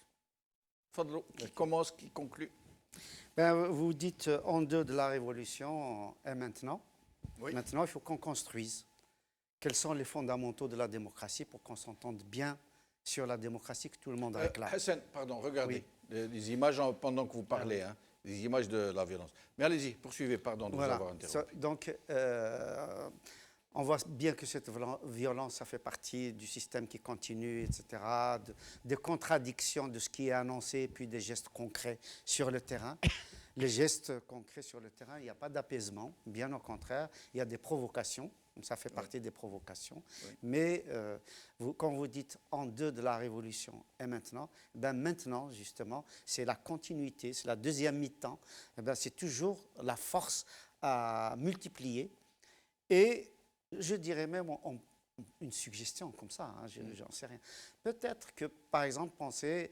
Fadlou, qui commence, qui conclut. Ben, vous dites en deux de la révolution et maintenant. Oui. Maintenant, il faut qu'on construise. Quels sont les fondamentaux de la démocratie pour qu'on s'entende bien sur la démocratie que tout le monde réclame. Hassan, pardon, regardez les images pendant que vous parlez, hein, les images de la violence. Mais allez-y, poursuivez, pardon de vous avoir interrompu. Donc, on voit bien que cette violence, ça fait partie du système qui continue, etc., des contradictions de ce qui est annoncé, puis des gestes concrets sur le terrain. Les gestes concrets sur le terrain, il n'y a pas d'apaisement, bien au contraire, il y a des provocations, ça fait partie des provocations. Oui. Mais quand vous dites en deux de la révolution et maintenant, ben maintenant, justement, c'est la continuité, c'est la deuxième mi-temps, ben c'est toujours la force à multiplier. Et je dirais même une suggestion comme ça, hein, j'en sais rien. Peut-être que, par exemple, pensez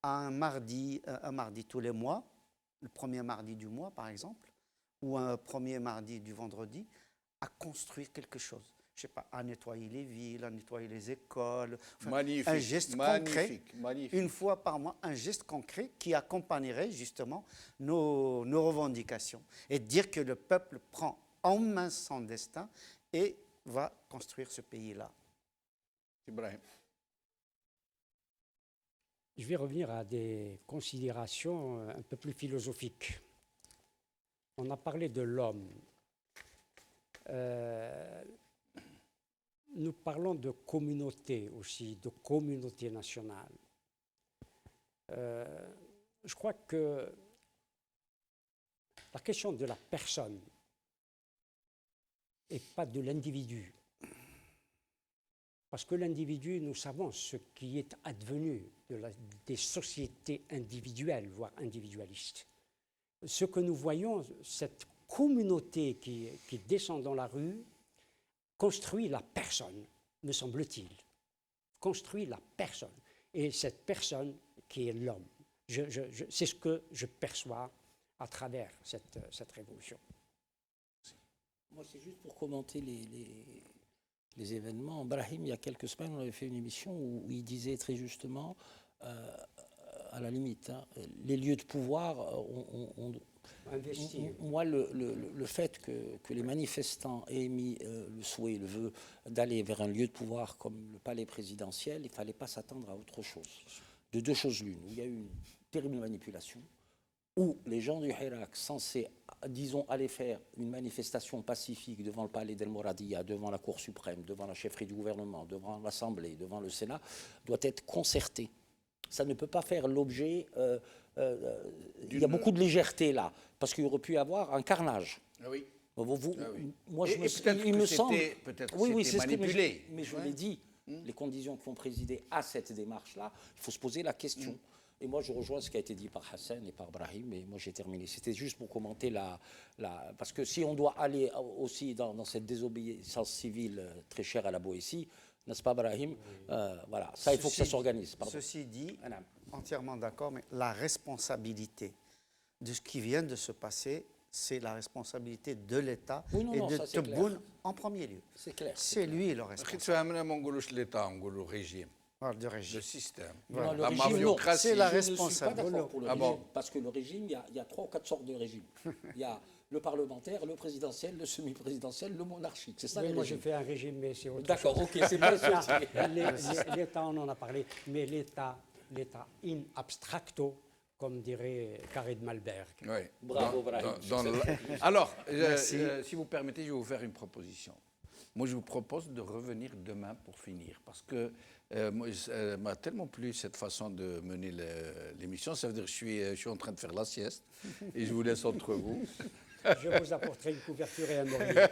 à un mardi tous les mois, le premier mardi du mois, par exemple, ou un premier mardi du vendredi, à construire quelque chose. Je ne sais pas, à nettoyer les villes, à nettoyer les écoles. Enfin, magnifique, un geste concret, magnifique. Une fois par mois, un geste concret qui accompagnerait justement nos revendications. Et dire que le peuple prend en main son destin et va construire ce pays-là. Ibrahim. Je vais revenir à des considérations un peu plus philosophiques. On a parlé de l'homme. Nous parlons de communauté aussi, de communauté nationale. Je crois que la question de la personne et pas de l'individu. Parce que l'individu, nous savons ce qui est advenu des sociétés individuelles, voire individualistes. Ce que nous voyons, cette communauté qui descend dans la rue, construit la personne, me semble-t-il. Construit la personne. Et cette personne qui est l'homme. C'est ce que je perçois à travers cette révolution. Moi, c'est juste pour commenter les événements. Brahim, il y a quelques semaines, on avait fait une émission où il disait très justement, à la limite, hein, les lieux de pouvoir, moi, le fait que les manifestants aient émis le souhait, le vœu d'aller vers un lieu de pouvoir comme le palais présidentiel, il ne fallait pas s'attendre à autre chose. De deux choses l'une, où il y a eu une terrible manipulation, où les gens du Hirak, censés, disons, aller faire une manifestation pacifique devant le palais d'El Mouradia, devant la Cour suprême, devant la chefferie du gouvernement, devant l'Assemblée, devant le Sénat, doit être concerté. Ça ne peut pas faire l'objet... il y a beaucoup de légèreté là, parce qu'il aurait pu y avoir un carnage. Ah oui. Moi, il me semble... Oui, c'est manipulé. Mais je l'ai dit, les conditions qui ont présidé à cette démarche-là, il faut se poser la question. Et moi, je rejoins ce qui a été dit par Hassan et par Brahim, et moi, j'ai terminé. C'était juste pour commenter parce que si on doit aller aussi dans cette désobéissance civile très chère à la Boétie, n'est-ce pas, Brahim? Voilà, ça, il faut que ça s'organise. Ceci dit, entièrement d'accord, mais la responsabilité de ce qui vient de se passer, c'est la responsabilité de l'État et de Tebboune en premier lieu. C'est clair. C'est lui le responsable. l'État, le régime. De régime. Le système. Voilà. La mafiocratie. C'est la responsabilité. Je ne suis pas d'accord pour le régime, parce que le régime, il y a 3 ou 4 sortes de régimes. Il y a le parlementaire, le présidentiel, le semi-présidentiel, le monarchique. C'est ça, oui, les moi, régimes. j'ai fait un régime, mais c'est autre chose. D'accord, ok, c'est pas ça. L'État, on en a parlé, mais l'État in abstracto, comme dirait Carré de Malberg. Oui. Bravo, Brahim. Alors, si vous permettez, je vais vous faire une proposition. Moi, je vous propose de revenir demain pour finir, parce que m'a tellement plu cette façon de mener l'émission. Ça veut dire que je suis en train de faire la sieste et je vous laisse entre vous. Je vous apporterai une couverture et un oreiller.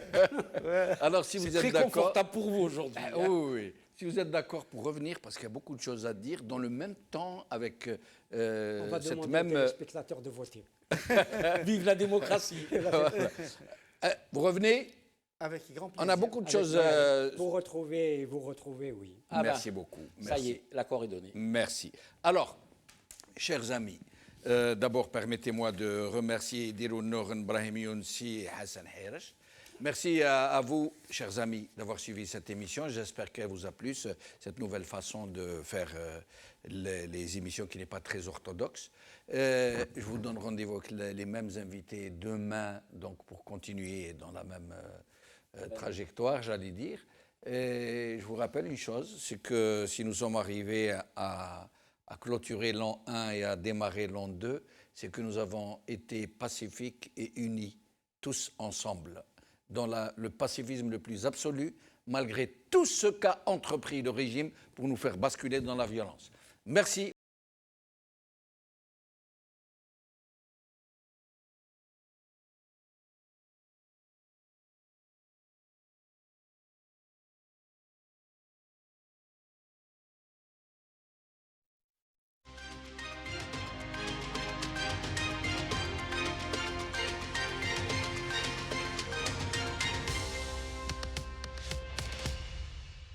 Alors, si vous êtes très d'accord, confortable pour vous aujourd'hui. oui. Si vous êtes d'accord pour revenir, parce qu'il y a beaucoup de choses à dire, dans le même temps avec On va cette demander même... aux téléspectateurs de voter. Vive la démocratie. Vous revenez? Avec grand plaisir. On a beaucoup de choses... Vous retrouver, oui. Merci beaucoup. Merci. Ça y est, l'accord est donné. Merci. Alors, chers amis, d'abord, permettez-moi de remercier Dirou Noren Brahim Younsi et Hassan Herash. Merci à vous, chers amis, d'avoir suivi cette émission. J'espère qu'elle vous a plu, cette nouvelle façon de faire les émissions qui n'est pas très orthodoxe. Je vous donne rendez-vous avec les mêmes invités demain, donc pour continuer dans la même trajectoire, j'allais dire. Et je vous rappelle une chose, c'est que si nous sommes arrivés à clôturer l'an 1 et à démarrer l'an 2, c'est que nous avons été pacifiques et unis, tous ensemble, dans le pacifisme le plus absolu, malgré tout ce qu'a entrepris le régime pour nous faire basculer dans la violence. Merci.